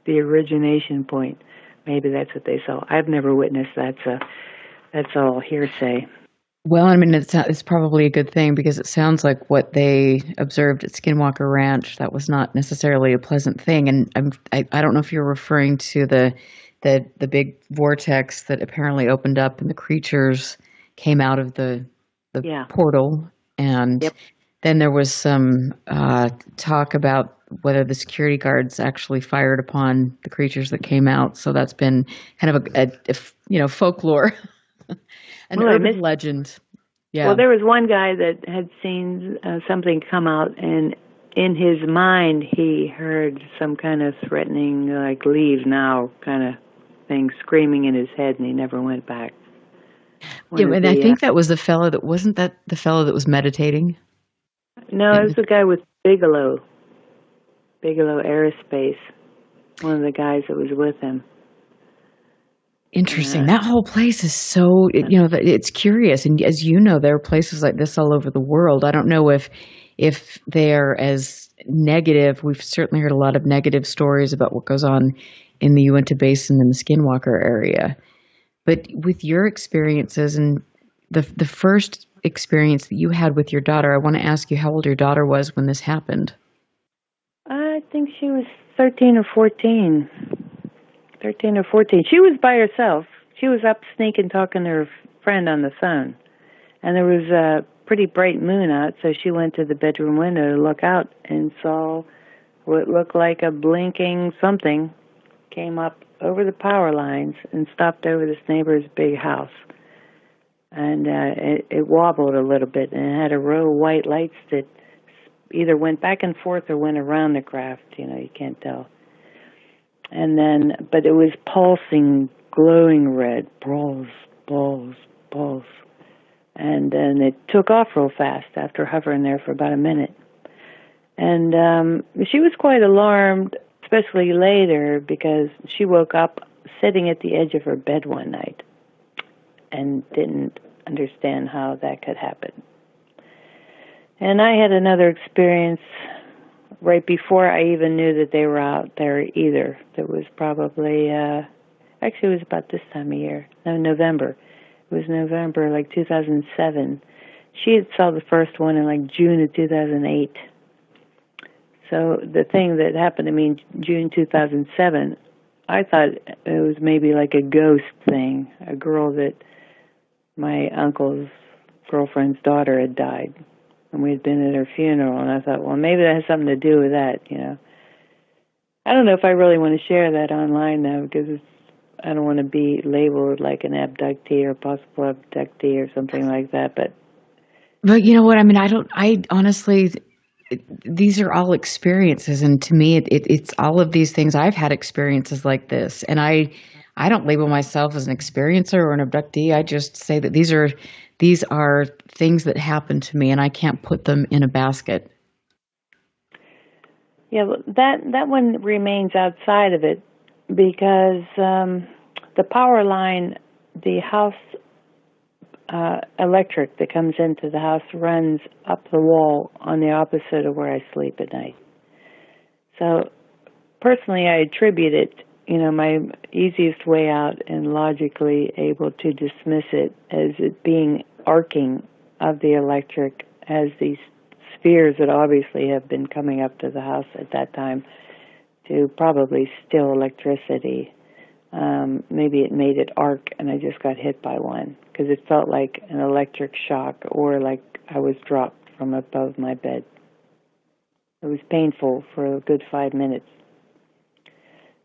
the origination point. Maybe that's what they saw. I've never witnessed that, so that's all hearsay. Well, I mean, it's probably a good thing because it sounds like what they observed at Skinwalker Ranch, that was not necessarily a pleasant thing. And I don't know if you're referring to the big vortex that apparently opened up and the creatures came out of the portal. And then there was some talk about whether the security guards actually fired upon the creatures that came out. So that's been kind of a folklore. An urban legend. Yeah. Well, there was one guy that had seen something come out, and in his mind, he heard some kind of threatening, like, leave now kind of thing screaming in his head, and he never went back. And I think that was the fellow that, wasn't that the fellow that was meditating? No, it was the guy with Bigelow Aerospace, one of the guys that was with him. Interesting. That whole place is so, it's curious. And as you know, there are places like this all over the world. I don't know if they're as negative. We've certainly heard a lot of negative stories about what goes on in the Uinta Basin and the Skinwalker area. But with your experiences and the first experience that you had with your daughter, I want to ask you how old your daughter was when this happened. I think she was 13 or 14. 13 or 14. She was by herself. She was up sneaking, talking to her friend on the phone. And there was a pretty bright moon out, so she went to the bedroom window to look out and saw what looked like a blinking something came up over the power lines and stopped over this neighbor's big house. And it wobbled a little bit, and it had a row of white lights that either went back and forth or went around the craft. You can't tell. And then, but it was pulsing, glowing red, balls. And then it took off real fast after hovering there for about a minute. And she was quite alarmed, especially later, because she woke up sitting at the edge of her bed one night and didn't understand how that could happen. And I had another experience right before I even knew that they were out there either. That was probably, actually it was about this time of year, November. It was November, like 2007. She had saw the first one in like June of 2008. So the thing that happened to me in June 2007, I thought it was maybe like a ghost thing, a girl that my uncle's girlfriend's daughter had died. And we had been at her funeral, and I thought, well, maybe that has something to do with that, I don't know if I really want to share that online, though, because I don't want to be labeled like an abductee or possible abductee or something like that. But you know what? I mean, I honestly, these are all experiences. And to me, it's all of these things. I've had experiences like this. And I don't label myself as an experiencer or an abductee. I just say that these are things that happen to me and I can't put them in a basket. Yeah, that one remains outside of it because the power line, the house electric that comes into the house runs up the wall on the opposite of where I sleep at night. So personally, I attribute it, my easiest way out and logically able to dismiss it as it being arcing of the electric as these spheres that obviously have been coming up to the house at that time to probably still electricity. Maybe it made it arc and I just got hit by one because it felt like an electric shock or like I was dropped from above my bed. It was painful for a good 5 minutes.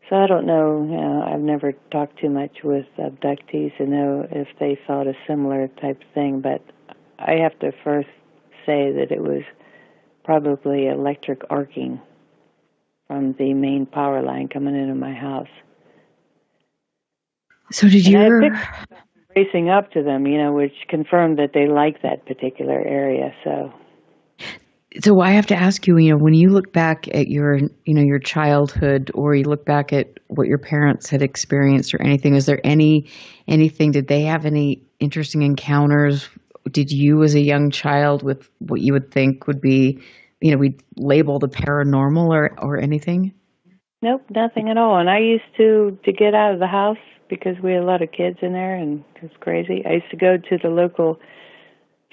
So I don't know, I've never talked too much with abductees to know if they felt a similar type thing, but I have to first say that it was probably electric arcing from the main power line coming into my house. So did you... racing up to them, which confirmed that they like that particular area, So I have to ask you, when you look back at your childhood, or you look back at what your parents had experienced or anything, is there anything, did they have any interesting encounters? Did you as a young child with what you would think would be, we'd label the paranormal or anything? Nope, nothing at all. And I used to get out of the house because we had a lot of kids in there and it was crazy. I used to go to the local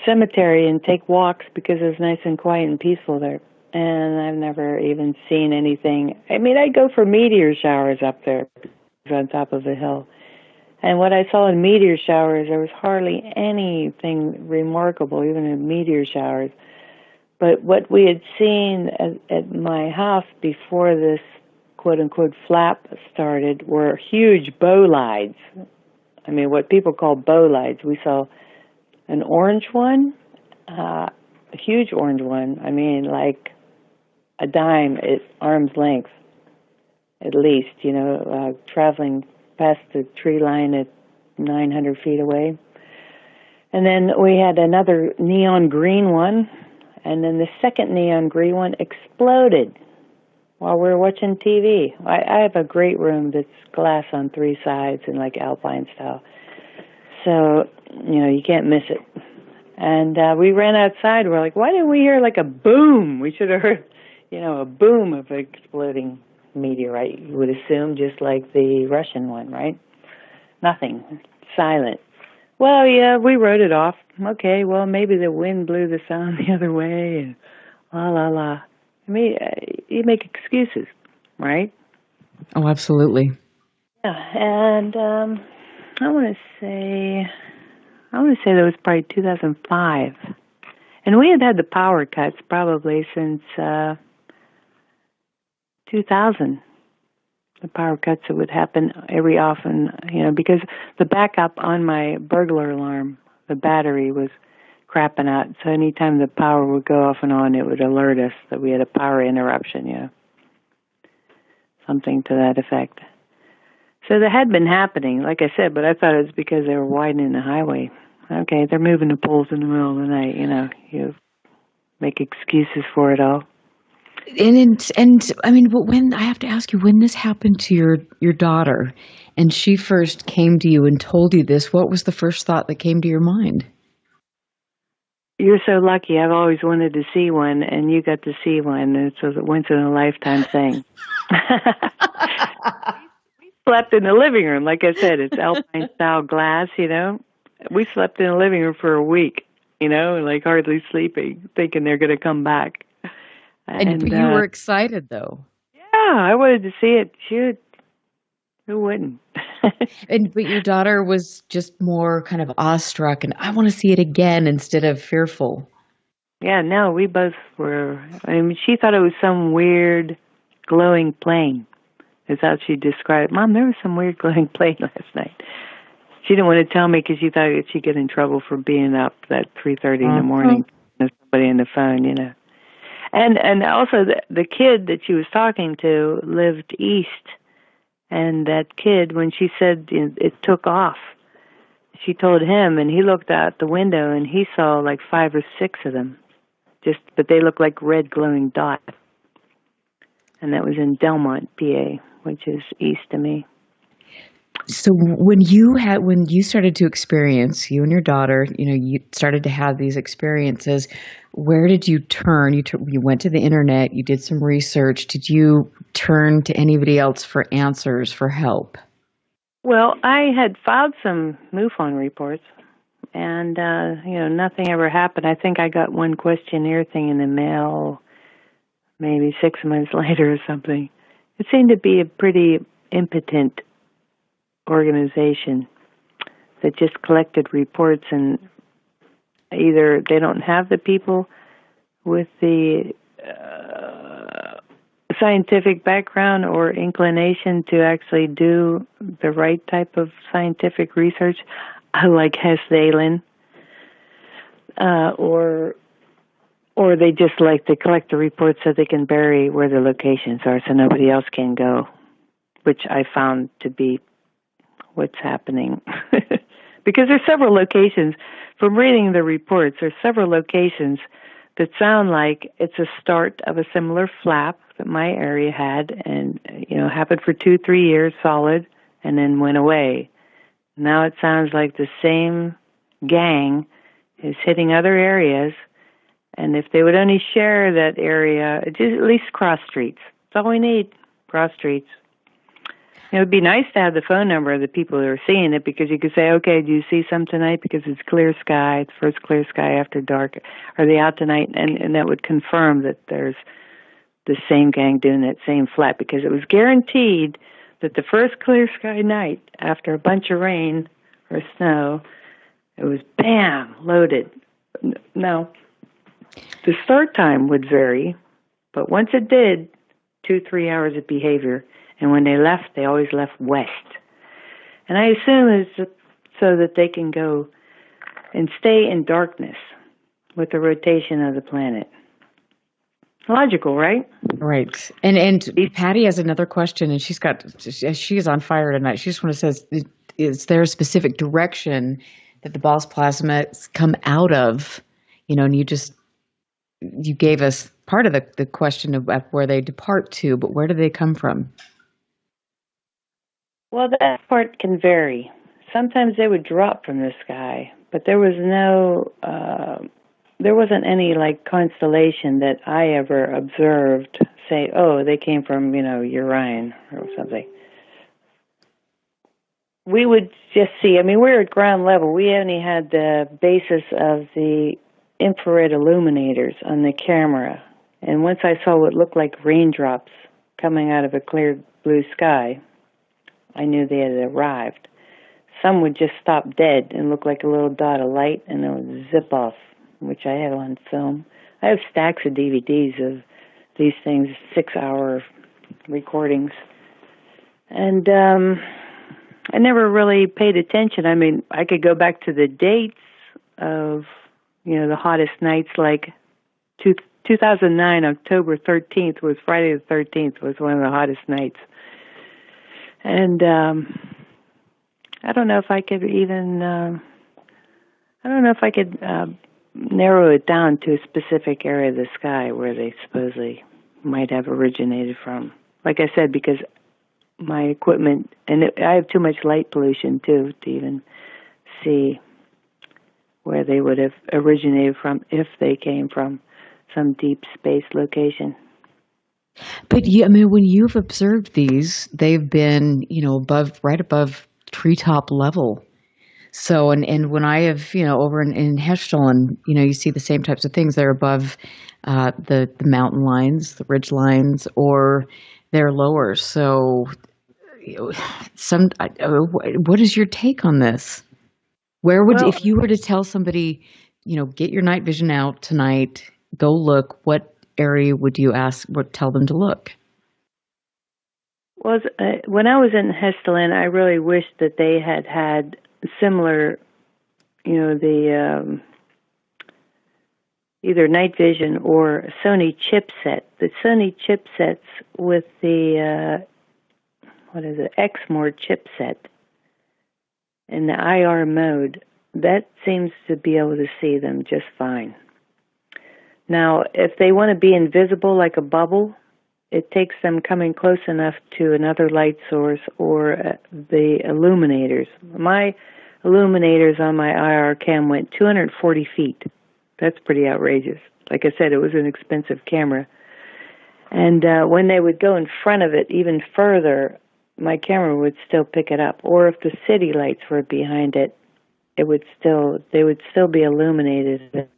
cemetery and take walks because it was nice and quiet and peaceful there. And I've never even seen anything. I mean, I go for meteor showers up there on top of a hill. And what I saw in meteor showers, there was hardly anything remarkable, even in meteor showers. But what we had seen at my house before this quote-unquote flap started were huge bolides. I mean, what people call bolides. We saw an orange one, a huge orange one. I mean, like a dime at arm's length, at least, traveling past the tree line at 900 feet away. And then we had another neon green one, and then the second neon green one exploded while we were watching TV. I have a great room that's glass on three sides and like Alpine style. So, you can't miss it. And we ran outside. We're like, why didn't we hear like a boom? We should have heard, a boom of an exploding meteorite. You would assume just like the Russian one, right? Nothing. Silent. Well, yeah, we wrote it off. Okay, well, maybe the wind blew the sound the other way. And la, la, la. I mean, you make excuses, right? Oh, absolutely. Yeah, and I want to say that was probably 2005. And we had the power cuts probably since 2000. The power cuts that would happen every often, because the backup on my burglar alarm, the battery was crapping out. So anytime the power would go off and on, it would alert us that we had a power interruption, something to that effect. So that had been happening, like I said, but I thought it was because they were widening the highway. Okay, they're moving the poles in the middle of the night, you make excuses for it all. And I mean, but when, I have to ask you, when this happened to your daughter and she first came to you and told you this, what was the first thought that came to your mind? You're so lucky. I've always wanted to see one, and you got to see one. It's a once-in-a-lifetime thing. We slept in the living room. Like I said, it's Alpine-style glass, We slept in the living room for a week, like hardly sleeping, thinking they're going to come back. And but you were excited, though. Yeah, I wanted to see it. Shoot, who wouldn't? But your daughter was just more kind of awestruck, and I want to see it again instead of fearful. Yeah, no, we both were. I mean, she thought it was some weird glowing plane. is how she described it. Mom, there was some weird glowing plate last night. She didn't want to tell me because she thought she'd get in trouble for being up at 3:30 in the morning. There's somebody on the phone, you know. And also the kid that she was talking to lived east, and that kid, when she said it took off, she told him, and he looked out the window and he saw like 5 or 6 of them, but they looked like red glowing dots. And that was in Delmont, PA, which is east of me. So when you started to experience, you and your daughter, you started to have these experiences, where did you turn? You went to the internet, you did some research. Did you turn to anybody else for answers, for help? Well, I had filed some MUFON reports, and, nothing ever happened. I think I got one questionnaire thing in the mail maybe 6 months later or something. It seemed to be a pretty impotent organization that just collected reports, and either they don't have the people with the scientific background or inclination to actually do the right type of scientific research, like Hess Dalen, or they just like to collect the reports so they can bury where the locations are so nobody else can go, which I found to be what's happening. Because there's several locations, from reading the reports, there's several locations that sound like it's a start of a similar flap that my area had, and, happened for 2-3 years solid, and then went away. Now it sounds like the same gang is hitting other areas, and if they would only share that area, just at least cross streets. That's all we need, cross streets. It would be nice to have the phone number of the people who are seeing it, because you could say, okay, do you see some tonight? Because it's clear sky, it's first clear sky after dark. Are they out tonight? And that would confirm that there's the same gang doing that same flat, because it was guaranteed that the first clear sky night after a bunch of rain or snow, it was bam, loaded. Now, the start time would vary, but once it did, 2-3 hours of behavior. And when they left, they always left west. And I assume it's so that they can go and stay in darkness with the rotation of the planet. Logical, right? Right. And Patty has another question, and she is on fire tonight. She just want to says, is there a specific direction that the Ball's plasmas come out of? And you gave us part of the question of where they depart to, but where do they come from? Well, that part can vary. Sometimes they would drop from the sky, but there was there wasn't any constellation that I ever observed say, oh, they came from, Orion or something. We would just see, we were at ground level. We only had the basis of the infrared illuminators on the camera. And once I saw what looked like raindrops coming out of a clear blue sky, I knew they had arrived. Some would just stop dead and look like a little dot of light, and it would zip off, which I have on film. I have stacks of DVDs of these things, 6-hour recordings. And I never really paid attention. I could go back to the dates of, the hottest nights, like 2009, October 13th was Friday the 13th was one of the hottest nights. And I don't know if I could even, narrow it down to a specific area of the sky where they supposedly might have originated from. Like I said, because my equipment, I have too much light pollution too to even see where they would have originated from if they came from some deep space location. But when you've observed these, they've been, right above treetop level. So, and when I have, over in Heschel, and, you see the same types of things, they're above the mountain lines, the ridge lines, or they're lower. So, what is your take on this? Where would, if you were to tell somebody, get your night vision out tonight, go look, what area would you tell them to look? Well, when I was in Hesston, I really wished that they had similar, the either night vision or Sony chipset. The Sony chipsets with the Exmor chipset in the IR mode, that seems to be able to see them just fine. Now, if they want to be invisible like a bubble, it takes them coming close enough to another light source or the illuminators. My illuminators on my IR cam went 240 feet. That's pretty outrageous. Like I said, it was an expensive camera. And when they would go in front of it even further, my camera would still pick it up. Or if the city lights were behind it, they would still be illuminated.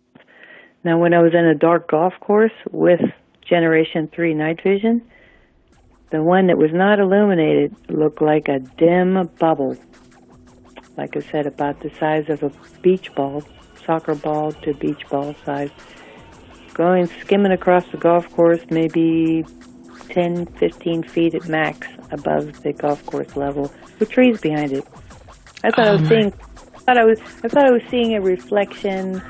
Now, when I was in a dark golf course with Generation 3 night vision, the one that was not illuminated looked like a dim bubble. Like I said, about the size of a beach ball, soccer ball to beach ball size. Skimming across the golf course, maybe 10, 15 feet at max above the golf course level, with trees behind it. I thought I was seeing a reflection,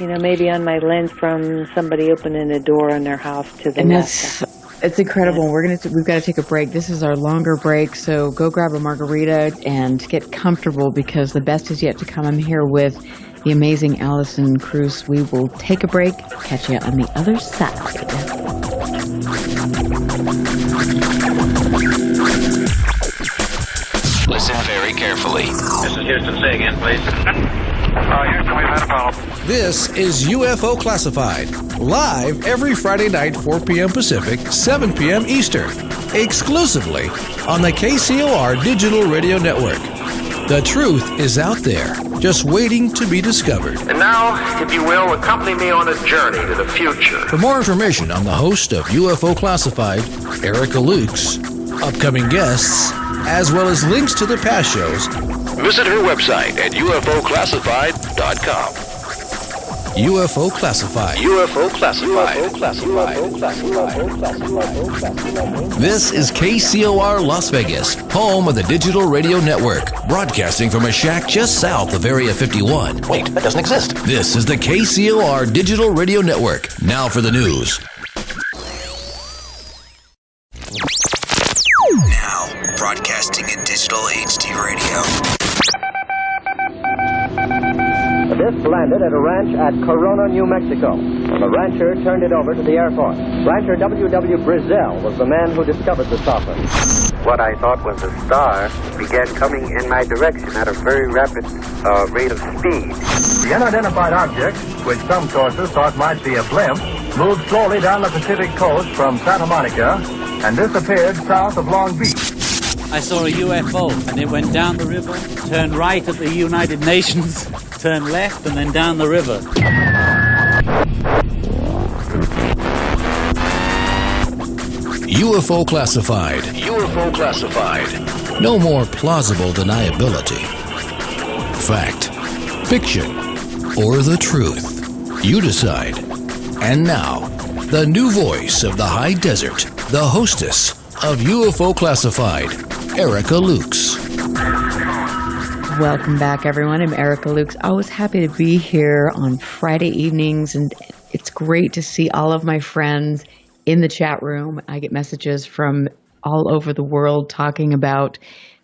maybe on my lens from somebody opening a door on their house to the left. It's incredible. We've got to take a break. This is our longer break, so go grab a margarita and get comfortable because the best is yet to come. I'm here with the amazing Alison Kruse. We will take a break. Catch you on the other side. Listen very carefully. This is Houston. Say again, please. Houston, we've had a problem. This is UFO Classified, live every Friday night, 4 p.m. Pacific, 7 p.m. Eastern, exclusively on the KCOR Digital Radio Network. The truth is out there, just waiting to be discovered. And now, if you will, accompany me on a journey to the future. For more information on the host of UFO Classified, Erica Lukes, upcoming guests, as well as links to the past shows, visit her website at ufoclassified.com. UFO Classified. UFO Classified. This is KCOR Las Vegas, home of the Digital Radio Network, broadcasting from a shack just south of Area 51. Wait, that doesn't exist. This is the KCOR Digital Radio Network. Now for the news. Now, broadcasting in digital HD radio. The disc landed at a ranch at Corona, New Mexico. The rancher turned it over to the Air Force. Rancher W.W. Brazell was the man who discovered the saucer. What I thought was a star began coming in my direction at a very rapid rate of speed. The unidentified object, which some sources thought might be a blimp, moved slowly down the Pacific coast from Santa Monica and disappeared south of Long Beach. I saw a UFO, and it went down the river, turned right at the United Nations, turned left, and then down the river. UFO Classified. UFO Classified. No more plausible deniability. Fact, fiction, or the truth. You decide. And now, the new voice of the high desert, the hostess of UFO Classified, Erica Lukes. Welcome back, everyone. I'm Erica Lukes. Always happy to be here on Friday evenings, and it's great to see all of my friends in the chat room. I get messages from all over the world talking about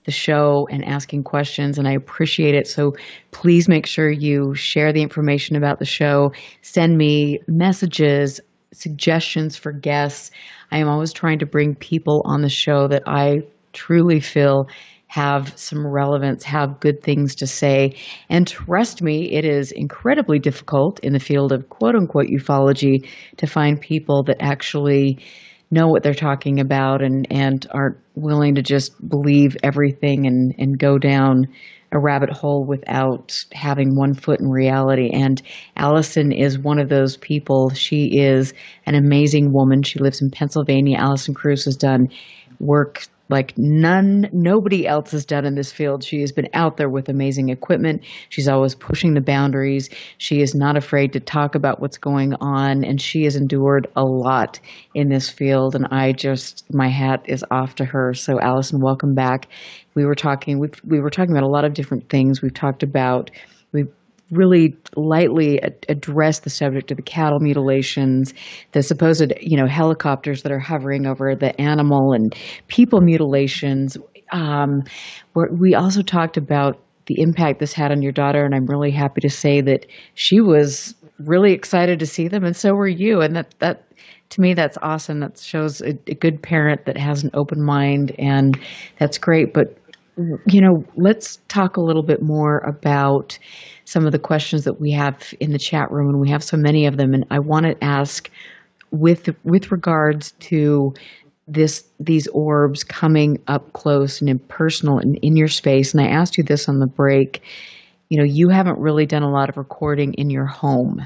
the show and asking questions, and I appreciate it. So please make sure you share the information about the show. Send me messages, suggestions for guests. I am always trying to bring people on the show that I truly feel have some relevance, have good things to say. And trust me, it is incredibly difficult in the field of quote-unquote ufology to find people that actually know what they're talking about and aren't willing to just believe everything and go down a rabbit hole without having one foot in reality. And Alison is one of those people. She is an amazing woman. She lives in Pennsylvania. Alison Kruse has done work like nobody else has done in this field. She has been out there with amazing equipment. She's always pushing the boundaries. She is not afraid to talk about what's going on, and she has endured a lot in this field. And my hat is off to her. So, Alison, welcome back. We were talking about a lot of different things. We really lightly address the subject of the cattle mutilations, the supposed, helicopters that are hovering over the animal and people mutilations. We also talked about the impact this had on your daughter, and I'm really happy to say that she was really excited to see them, and so were you. And that to me, that's awesome. That shows a good parent that has an open mind, and that's great. But let's talk a little bit more about some of the questions that we have in the chat room, and we have so many of them. And I want to ask, with regards to these orbs coming up close and impersonal and in your space. And I asked you this on the break. You haven't really done a lot of recording in your home.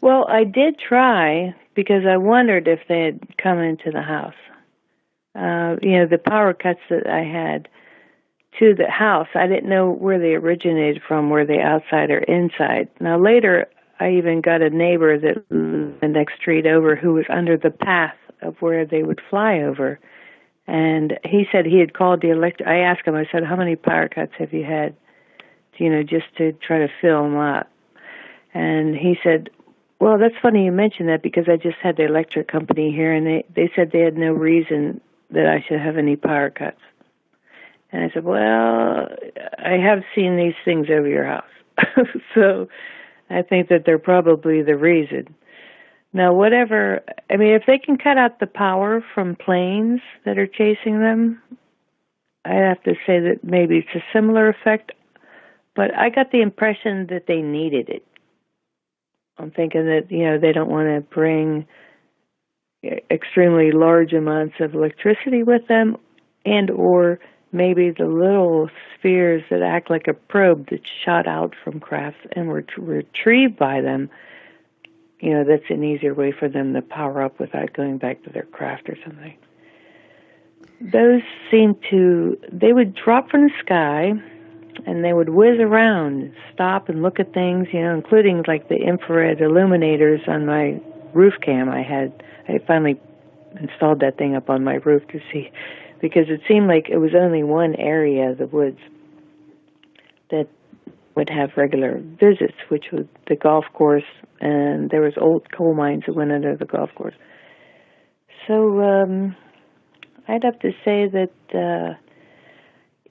Well, I did try because I wondered if they had come into the house. The power cuts that I had to the house, I didn't know where they originated from, were they outside or inside. Now later, I even got a neighbor that lived the next street over who was under the path of where they would fly over. And he said he had called the I asked him, I said, how many power cuts have you had, just to try to fill them up? And he said, well, that's funny you mentioned that because I just had the electric company here, and they said they had no reason that I should have any power cuts. And I said, well, I have seen these things over your house. So I think that they're probably the reason. Now, if they can cut out the power from planes that are chasing them, I have to say that maybe it's a similar effect, but I got the impression that they needed it. I'm thinking that, they don't want to bring extremely large amounts of electricity with them, and or maybe the little spheres that act like a probe that's shot out from crafts and were retrieved by them. That's an easier way for them to power up without going back to their craft or something. Those they would drop from the sky, and they would whiz around, stop and look at things, including like the infrared illuminators on my roof cam I finally installed that thing up on my roof to see, because it seemed like it was only one area of the woods that would have regular visits, which was the golf course, and there was old coal mines that went under the golf course. So I'd have to say that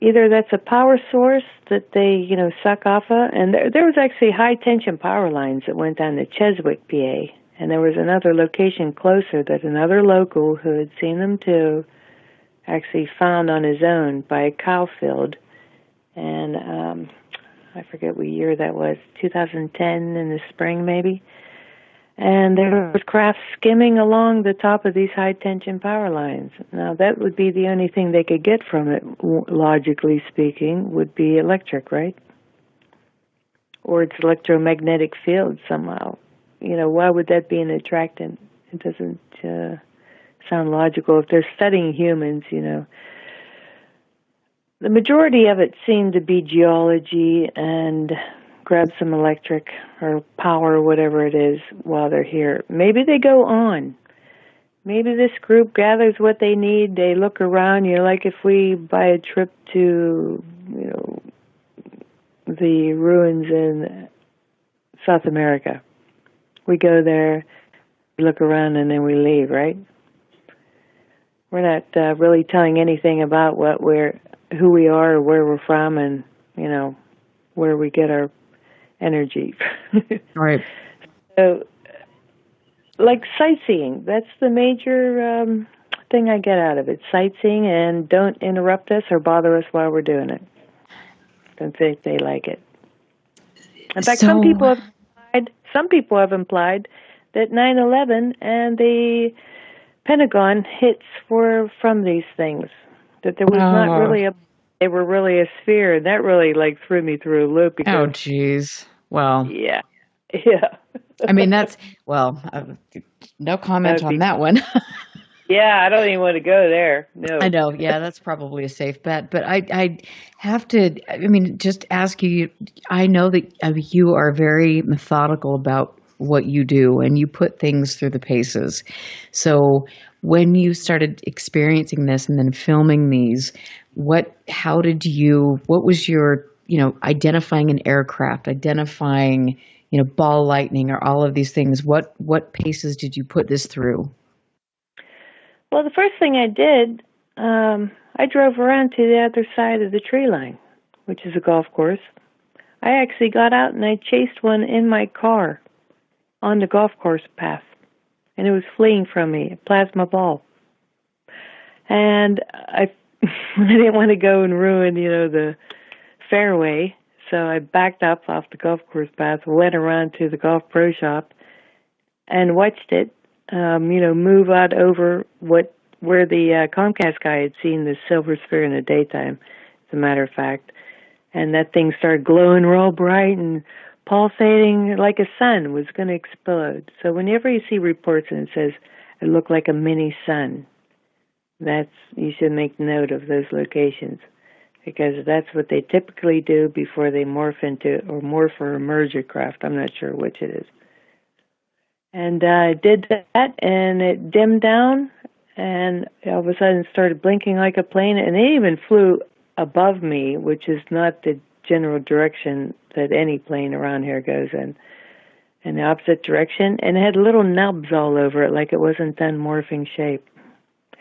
either that's a power source that they, suck off of, and there was actually high-tension power lines that went down to Cheswick, PA, and there was another location closer that another local who had seen them too actually found on his own by a cow field, and I forget what year that was, 2010 in the spring maybe, and there was craft skimming along the top of these high-tension power lines. Now, that would be the only thing they could get from it, logically speaking, would be electric, right? Or its electromagnetic field somehow. Why would that be an attractant? It doesn't sound logical. If they're studying humans, the majority of it seemed to be geology and grab some electric or power, whatever it is, while they're here. Maybe they go on. Maybe this group gathers what they need. They look around. Like if we buy a trip to, the ruins in South America. We go there, we look around, and then we leave, right? We're not really telling anything about who we are, or where we're from, and where we get our energy. Right. So, like sightseeing, that's the major thing I get out of it. Sightseeing, and don't interrupt us or bother us while we're doing it. Don't think they like it. In fact, some people have implied that 9/11 and the Pentagon hits were from these things. That there was not really they were really a sphere, and that really threw me through a loop. Because, oh, geez. Well. Yeah. I mean, no comment on that one. Yeah, I don't even want to go there. No. I know. Yeah, that's probably a safe bet. But I have to, I mean, just ask you, I know that you are very methodical about what you do and you put things through the paces. So when you started experiencing this and then filming these, what was your, identifying an aircraft, identifying, ball lightning or all of these things? What paces did you put this through? Well, the first thing I did, I drove around to the other side of the tree line, which is a golf course. I actually got out and I chased one in my car on the golf course path, and it was fleeing from me, a plasma ball. And I didn't want to go and ruin, the fairway, so I backed up off the golf course path, went around to the golf pro shop, and watched it move out over where the Comcast guy had seen the silver sphere in the daytime, as a matter of fact. And that thing started glowing real bright and pulsating like a sun, was going to explode. So whenever you see reports and it says it looked like a mini sun, you should make note of those locations, because that's what they typically do before they morph or emerge a craft. I'm not sure which it is. And I did that, and it dimmed down, and all of a sudden it started blinking like a plane, and it even flew above me, which is not the general direction that any plane around here goes in the opposite direction, and it had little nubs all over it, like it wasn't done morphing shape.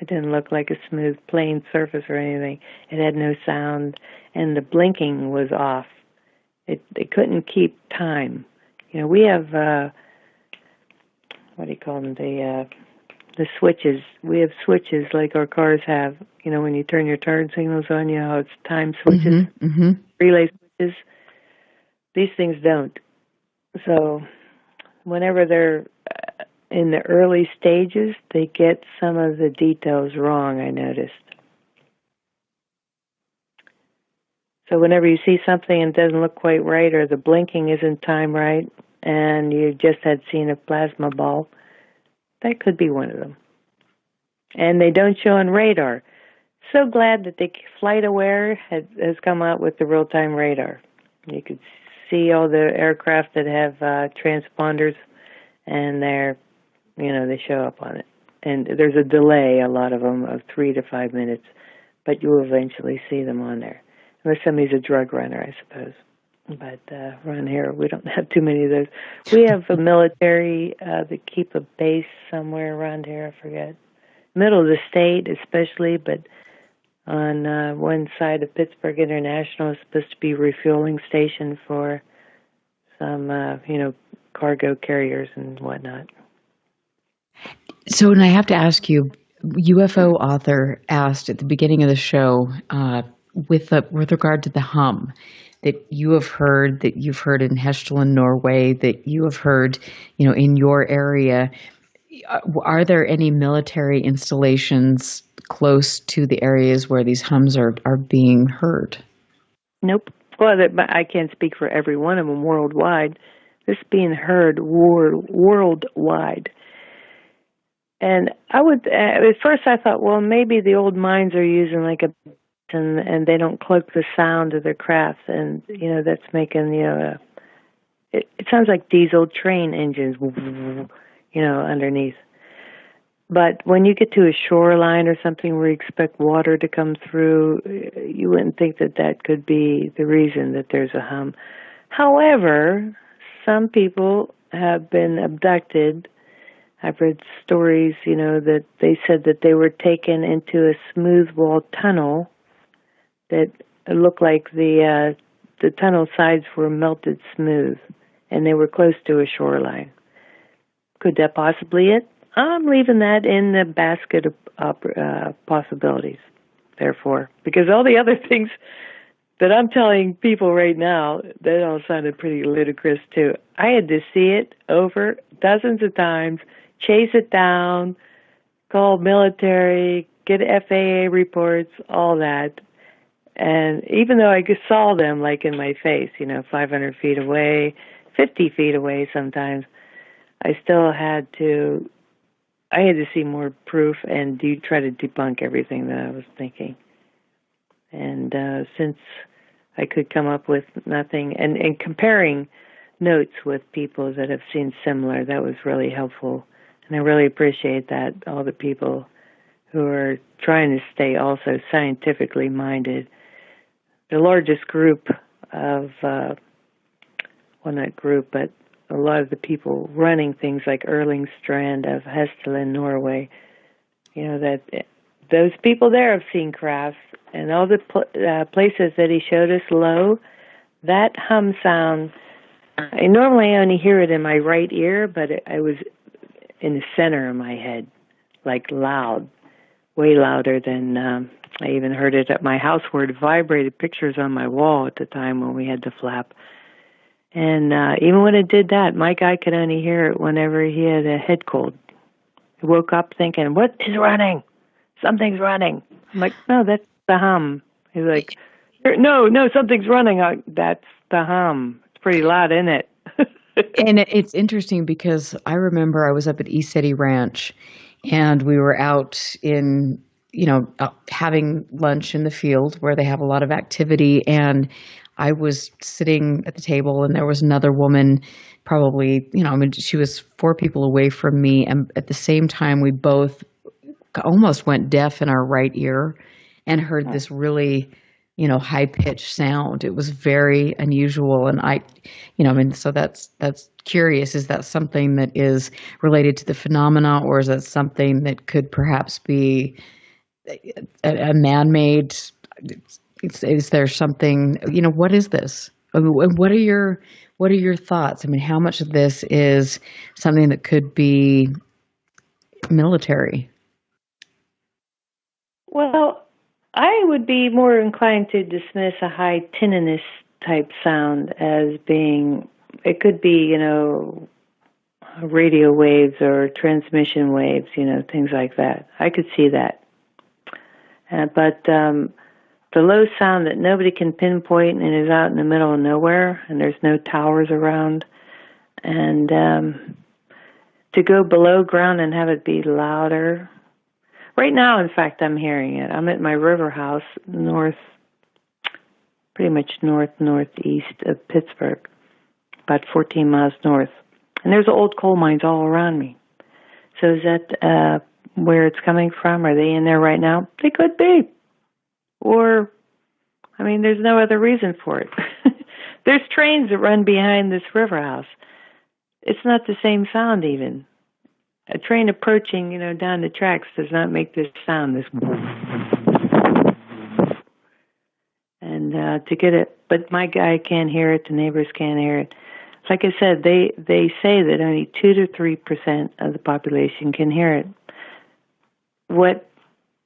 It didn't look like a smooth, plain surface or anything. It had no sound, and the blinking was off. It couldn't keep time. We have... what do you call them? The switches. We have switches like our cars have. When you turn your turn signals on, how it's time switches, relay switches. These things don't. So whenever they're in the early stages, they get some of the details wrong, I noticed. So whenever you see something and it doesn't look quite right, or the blinking isn't timed right, and you just had seen a plasma ball, that could be one of them. And they don't show on radar. So glad that the Flight Aware has come out with the real-time radar. You could see all the aircraft that have transponders, and they show up on it. And there's a delay, a lot of them, of 3 to 5 minutes, but you'll eventually see them on there. Unless somebody's a drug runner, I suppose. But around here, we don't have too many of those. We have a military that keep a base somewhere around here, I forget. Middle of the state especially, but on one side of Pittsburgh International is supposed to be a refueling station for some, cargo carriers and whatnot. So, and I have to ask you, UFO author asked at the beginning of the show, with regard to the hum that you've heard in Heshtalen, Norway, that you have heard, in your area. Are there any military installations close to the areas where these hums are being heard? Nope. Well, I can't speak for every one of them worldwide. This is being heard worldwide. And I would, at first I thought, well, maybe the old mines are using like and they don't cloak the sound of their crafts, and that's making it sounds like diesel train engines, underneath. But when you get to a shoreline or something where you expect water to come through, you wouldn't think that could be the reason that there's a hum. However, some people have been abducted. I've read stories, that they said that they were taken into a smooth wall tunnel that looked like the tunnel sides were melted smooth, and they were close to a shoreline. Could that possibly it? I'm leaving that in the basket of possibilities, therefore, because all the other things that I'm telling people right now, that all sounded pretty ludicrous too. I had to see it over dozens of times, chase it down, call military, get FAA reports, all that. And even though I saw them like in my face, 500 feet away, 50 feet away sometimes, I still had to I had to see more proof and try to debunk everything that I was thinking. And since I could come up with nothing, and comparing notes with people that have seen similar, that was really helpful. And I really appreciate that, all the people who are trying to stay also scientifically minded. The largest group of, well, not group, but a lot of the people running things like Erling Strand of Hesteland, Norway, that those people there have seen crafts, and all the places that he showed us low, that hum sound, I normally only hear it in my right ear, but I was in the center of my head, like loud, way louder than I even heard it at my house where it vibrated pictures on my wall at the time when we had the flap. And even when it did that, my guy could only hear it whenever he had a head cold. He woke up thinking, what is running? Something's running. I'm like, no, that's the hum. He's like, no, something's running. That's the hum. It's pretty loud, isn't it? And it's interesting because I remember I was up at East City Ranch and we were out in, having lunch in the field where they have a lot of activity, and I was sitting at the table and there was another woman, probably, she was 4 people away from me. And at the same time, we both almost went deaf in our right ear and heard this really, high-pitched sound. It was very unusual. And so that's curious. Is that something that is related to the phenomena, or is that something that could perhaps be a man-made? Is there something? What is this? What are your thoughts? How much of this is something that could be military? Well, I would be more inclined to dismiss a high tinnitus type sound as being, it could be, radio waves or transmission waves, things like that. I could see that. But the low sound that nobody can pinpoint and is out in the middle of nowhere and there's no towers around, and to go below ground and have it be louder. Right now, in fact, I'm hearing it. I'm at my river house pretty much northeast of Pittsburgh, about 14 miles north. And there's old coal mines all around me. So is that where it's coming from? Are they in there right now? They could be. Or, there's no other reason for it. There's trains that run behind this river house. It's not the same sound even. A train approaching, down the tracks does not make this sound, this. And to get it, but my guy can't hear it, the neighbors can't hear it. Like I said, they say that only 2 to 3% of the population can hear it. What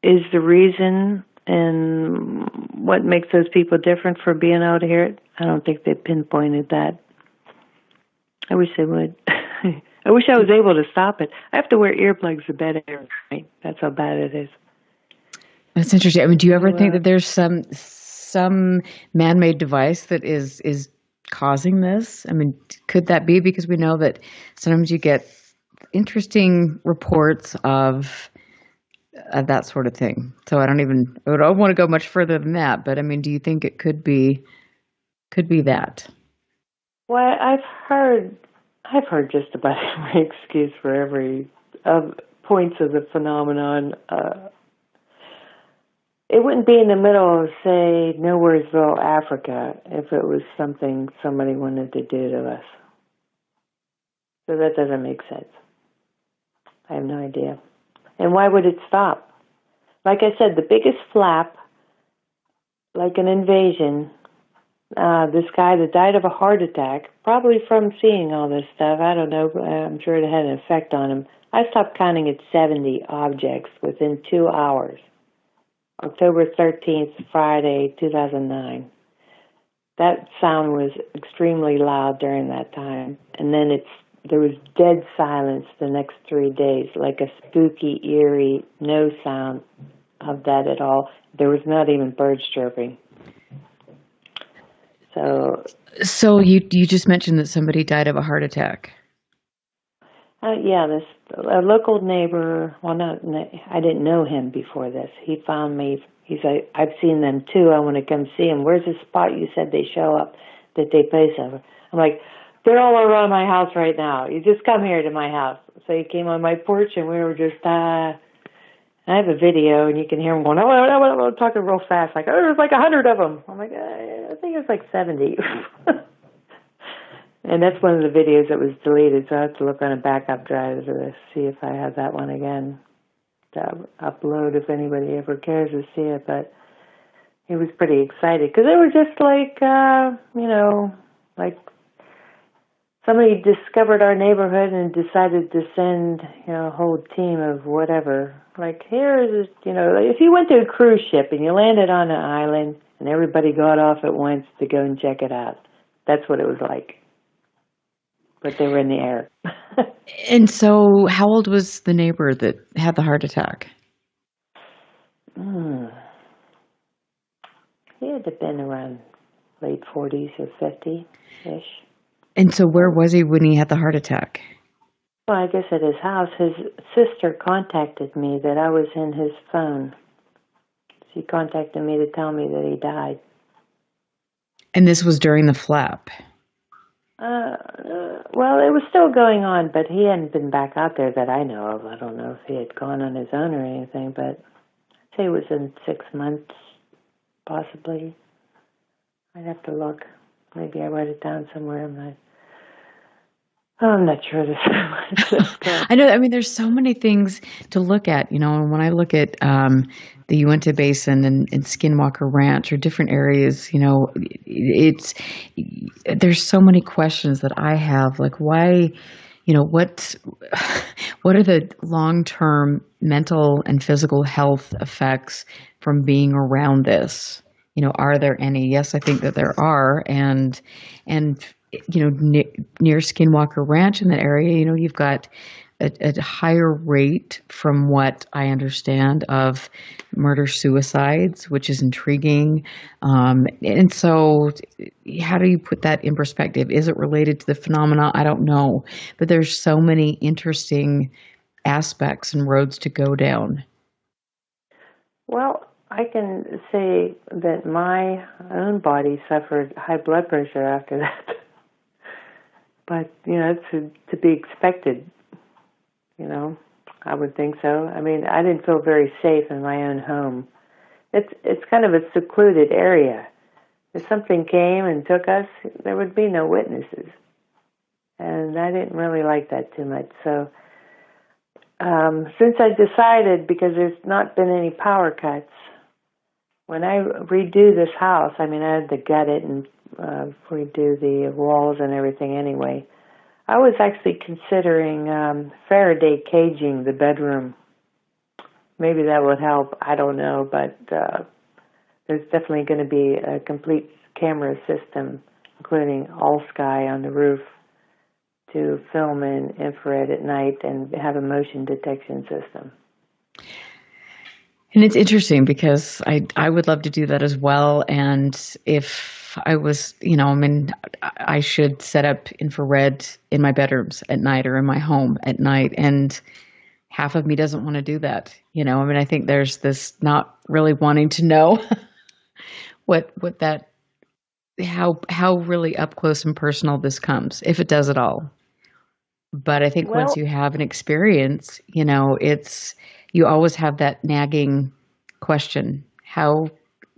is the reason and what makes those people different from being able to hear it? I don't think they pinpointed that. I wish they would. I wish I was able to stop it. I have to wear earplugs to bed every night. That's how bad it is. That's interesting. Do you ever think that there's some man-made device that is causing this? Could that be because we know that sometimes you get interesting reports of that sort of thing? So I don't want to go much further than that. But do you think it could be that? Well, I've heard just about every excuse for every points of the phenomenon. It wouldn't be in the middle of, say, Nowheresville, Africa, if it was something somebody wanted to do to us. So that doesn't make sense. I have no idea. And why would it stop? Like I said, the biggest flap, like an invasion, this guy that died of a heart attack, probably from seeing all this stuff, I don't know, I'm sure it had an effect on him. I stopped counting at 70 objects within 2 hours. October 13th, Friday, 2009. That sound was extremely loud during that time. And then there was dead silence the next 3 days, like a spooky, eerie, no sound of that at all. There was not even birds chirping. So you just mentioned that somebody died of a heart attack. Yeah, a local neighbor. Well, I didn't know him before this. He found me. He's like, I've seen them too. I want to come see them. Where's the spot you said they show up, that they place over? I'm like, they're all around my house right now. You just come here to my house. So he came on my porch, and we were just. I have a video, and you can hear him going, oh, talking real fast, like, oh, there's like 100 of them. I'm like, I think it's like 70. And that's one of the videos that was deleted, so I have to look on a backup drive to see if I have that one again to upload if anybody ever cares to see it. But he was pretty excited because they were just like, like somebody discovered our neighborhood and decided to send, a whole team of whatever. Like, here's, if you went to a cruise ship and you landed on an island and everybody got off at once to go and check it out. That's what it was like. But they were in the air. And so how old was the neighbor that had the heart attack? He had to have been around late 40s or 50-ish. And so where was he when he had the heart attack? Well, I guess at his house. His sister contacted me that I was in his phone. She contacted me to tell me that he died. And this was during the flap? Well, it was still going on, but he hadn't been back out there that I know of. I don't know if he had gone on his own or anything, but I'd say it was in 6 months, possibly. I'd have to look. Maybe I wrote it down somewhere. I'm not sure this. I know. I mean, there's so many things to look at, and when I look at the Uinta Basin and Skinwalker Ranch or different areas, there's so many questions that I have, like why, what are the long-term mental and physical health effects from being around this? Are there any? Yes, I think that there are, and near Skinwalker Ranch in that area, you've got a higher rate, from what I understand, of murder-suicides, which is intriguing. And so how do you put that in perspective? Is it related to the phenomena? I don't know. But there's so many interesting aspects and roads to go down. Well, I can say that my own body suffered high blood pressure after that. But, it's to be expected, I would think so. I mean, I didn't feel very safe in my own home. It's kind of a secluded area. If something came and took us, there would be no witnesses. And I didn't really like that too much. So since I decided, because there's not been any power cuts, when I redo this house, I had to gut it and redo the walls and everything anyway. I was actually considering Faraday caging the bedroom. Maybe that would help. I don't know, but there's definitely going to be a complete camera system, including all sky on the roof, to film in infrared at night and have a motion detection system. And it's interesting because I would love to do that as well. And if I was, I should set up infrared in my bedrooms at night or in my home at night. And half of me doesn't want to do that. I think there's this not really wanting to know how really up close and personal this comes, if it does at all. But I think once you have an experience, you always have that nagging question. How,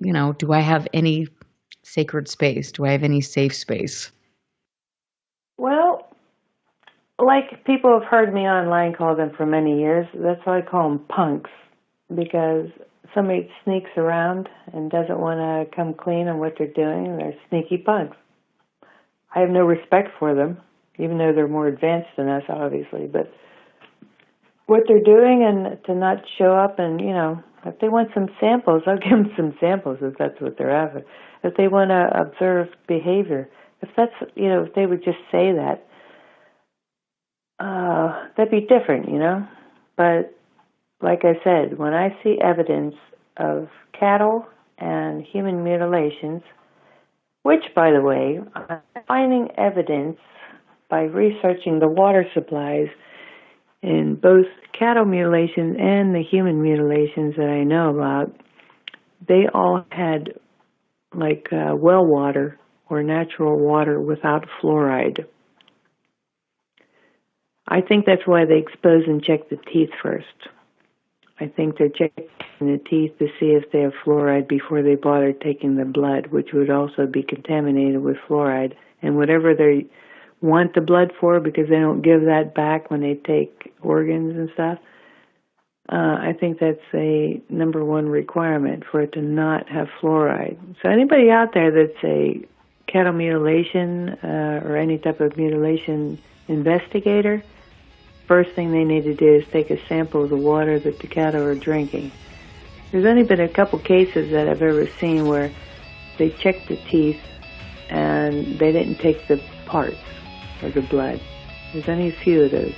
do I have any sacred space? Do I have any safe space? Well, like people have heard me online call them for many years. That's why I call them punks, because somebody sneaks around and doesn't want to come clean on what they're doing. They're sneaky punks. I have no respect for them, even though they're more advanced than us, obviously. But what they're doing, and to not show up, and, if they want some samples, I'll give them some samples if that's what they're after. If they want to observe behavior, if that's, if they would just say that, that'd be different, But like I said, when I see evidence of cattle and human mutilations, which, by the way, I'm finding evidence by researching the water supplies in both cattle mutilations and the human mutilations that I know about, they all had like well water or natural water without fluoride. I think that's why they expose and check the teeth first. I think they're checking the teeth to see if they have fluoride before they bother taking the blood, which would also be contaminated with fluoride. And whatever they want the blood for, because they don't give that back when they take organs and stuff, I think that's a number one requirement for it to not have fluoride. So anybody out there that's a cattle mutilation or any type of mutilation investigator, first thing they need to do is take a sample of the water that the cattle are drinking. There's only been a couple cases that I've ever seen where they checked the teeth and they didn't take the parts of the blood. There's only a few of those.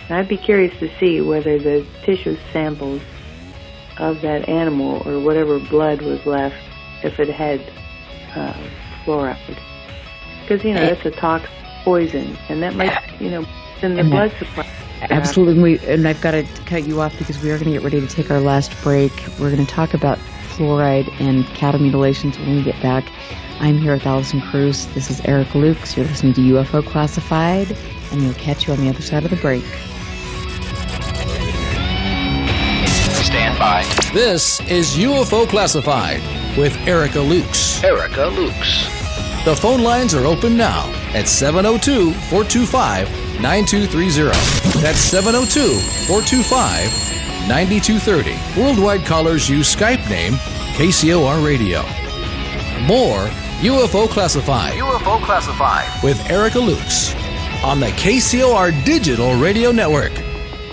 And I'd be curious to see whether the tissue samples of that animal or whatever blood was left, if it had fluoride. Because, that's a toxic poison, and that might, in the blood supply. Absolutely, and I've got to cut you off because we are going to get ready to take our last break. We're going to talk about fluoride and cattle mutilations when we get back. I'm here with Alison A Kruse. This is Erica Lukes. You're listening to UFO Classified, and we'll catch you on the other side of the break. Stand by. This is UFO Classified with Erica Lukes. Erica Lukes. The phone lines are open now at 702-425-9230. That's 702-425-9230. Worldwide callers use Skype name KCOR Radio. More UFO Classified. UFO Classified. With Erica Lukes on the KCOR Digital Radio Network.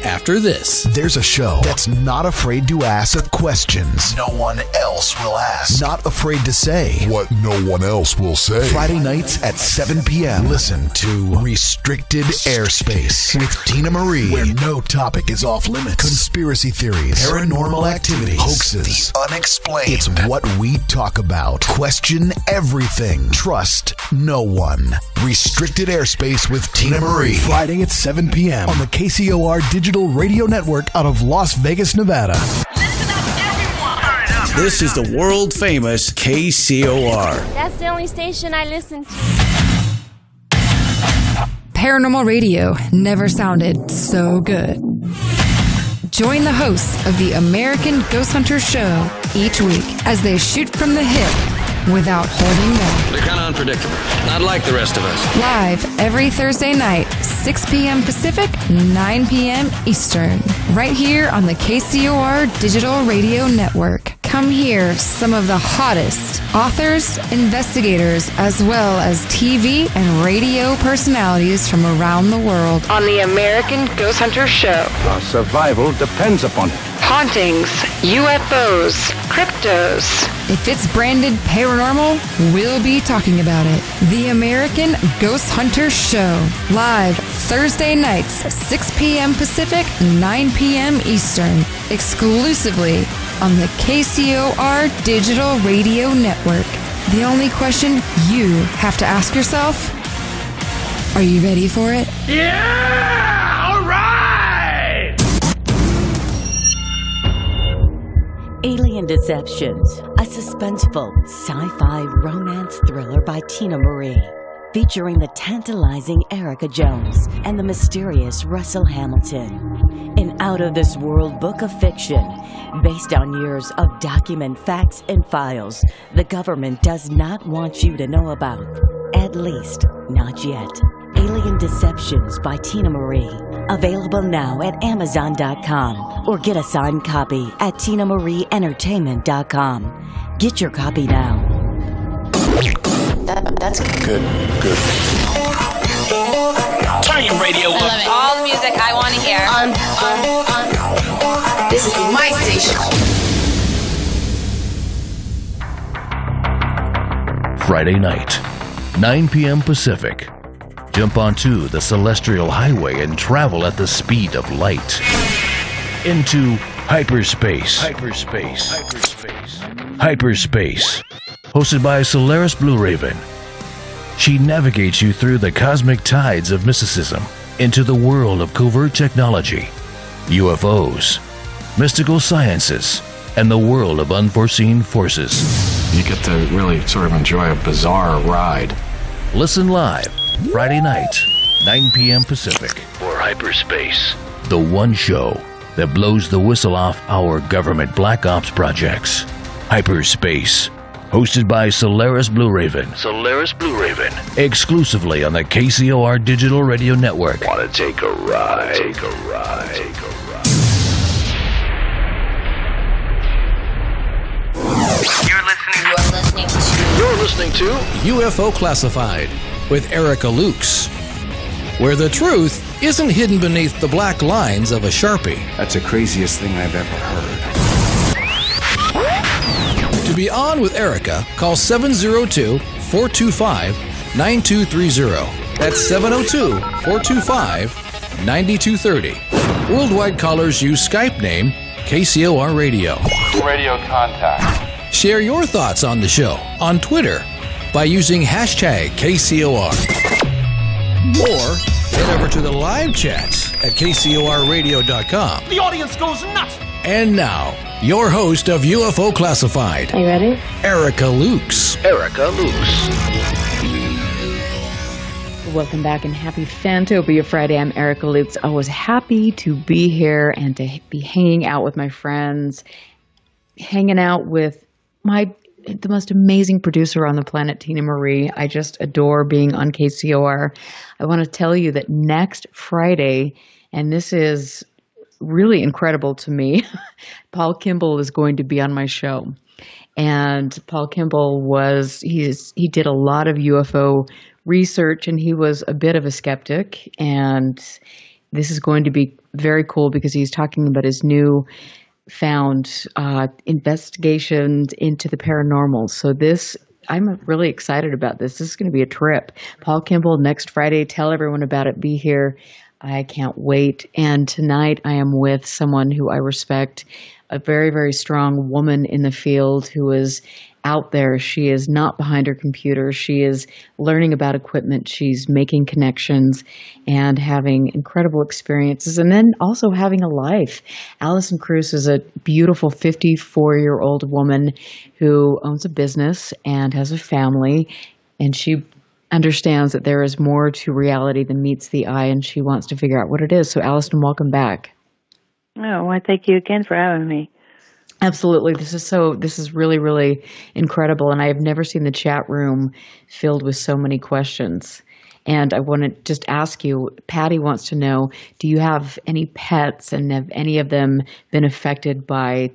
After this, there's a show that's not afraid to ask questions no one else will ask. Not afraid to say what no one else will say. Friday nights at 7 p.m. Listen to Restricted Airspace with Tina Marie, where no topic is off limits. Conspiracy theories, paranormal activities, hoaxes, the unexplained. It's what we talk about. Question everything. Trust no one. Restricted Airspace with Tina Marie. Friday at 7 p.m. on the KCOR Digital Radio Network out of Las Vegas, Nevada. This is the world-famous KCOR. That's the only station I listen to. Paranormal radio never sounded so good. Join the hosts of the American Ghost Hunter Show each week as they shoot from the hip without holding back. They're kind of unpredictable, not like the rest of us. Live every Thursday night, 6 p.m. Pacific, 9 p.m. Eastern. Right here on the KCOR Digital Radio Network. Come hear some of the hottest authors, investigators, as well as TV and radio personalities from around the world On the American Ghost Hunter Show. Our survival depends upon it. Hauntings, UFOs, cryptos. If it's branded paranormal, we'll be talking about it. The American Ghost Hunter Show. Live Thursday nights, 6 p.m. Pacific, 9 p.m. Eastern. Exclusively on the KCOR Digital Radio Network. The only question you have to ask yourself, are you ready for it? Yeah! All right! Alien Deceptions, a suspenseful sci-fi romance thriller by Tina Marie, featuring the tantalizing Erica Jones and the mysterious Russell Hamilton. An out-of-this-world book of fiction based on years of document facts and files the government does not want you to know about. At least, not yet. Alien Deceptions by Tina Marie. Available now at Amazon.com or get a signed copy at TinaMarieEntertainment.com. Get your copy now. That's Good. Turn your radio up. all the music I want to hear. This is my station. Friday night, 9 p.m. Pacific. Jump onto the Celestial Highway and travel at the speed of light. Into hyperspace. Hyperspace. Hosted by Solaris Blue Raven. She navigates you through the cosmic tides of mysticism, into the world of covert technology, UFOs, mystical sciences, and the world of unforeseen forces. You get to really sort of enjoy a bizarre ride. Listen live, Friday night, 9 p.m. Pacific. Or hyperspace. The one show that blows the whistle off our government black ops projects. Hyperspace. Hosted by Solaris Blue Raven. Solaris Blue Raven. Exclusively on the KCOR Digital Radio Network. Want to take a ride? Take a ride. Take a ride. You're listening to UFO Classified with Erica Lukes, where the truth isn't hidden beneath the black lines of a Sharpie. That's the craziest thing I've ever heard. To be on with Erica, call 702-425-9230. That's 702-425-9230. Worldwide callers use Skype name KCOR Radio. Radio contact. Share your thoughts on the show on Twitter by using hashtag KCOR. Or head over to the live chats at KCORradio.com. The audience goes nuts. And now, your host of UFO Classified. Are you ready? Erica Lukes. Erica Lukes. Welcome back and happy Fantopia Friday. I'm Erica Lukes. I was happy to be here and to be hanging out with my friends, hanging out with the most amazing producer on the planet, Tina Marie. I just adore being on KCOR. I want to tell you that next Friday, and this is really incredible to me, Paul Kimball is going to be on my show. And Paul Kimball he did a lot of UFO research, and he was a bit of a skeptic. And this is going to be very cool because he's talking about his new found investigations into the paranormal. So I'm really excited about this. This is going to be a trip. Paul Kimball next Friday. Tell everyone about it. Be here. I can't wait. And tonight I am with someone who I respect, a very, very strong woman in the field who is out there. She is not behind her computer. She is learning about equipment. She's making connections and having incredible experiences, and then also having a life. Alison A Kruse is a beautiful 54-year-old woman who owns a business and has a family, and she understands that there is more to reality than meets the eye, and she wants to figure out what it is. So, Alison, welcome back. Oh, well, thank you again for having me. Absolutely. This is really, really incredible. And I have never seen the chat room filled with so many questions. And I want to just ask you, Patty wants to know, do you have any pets, and have any of them been affected by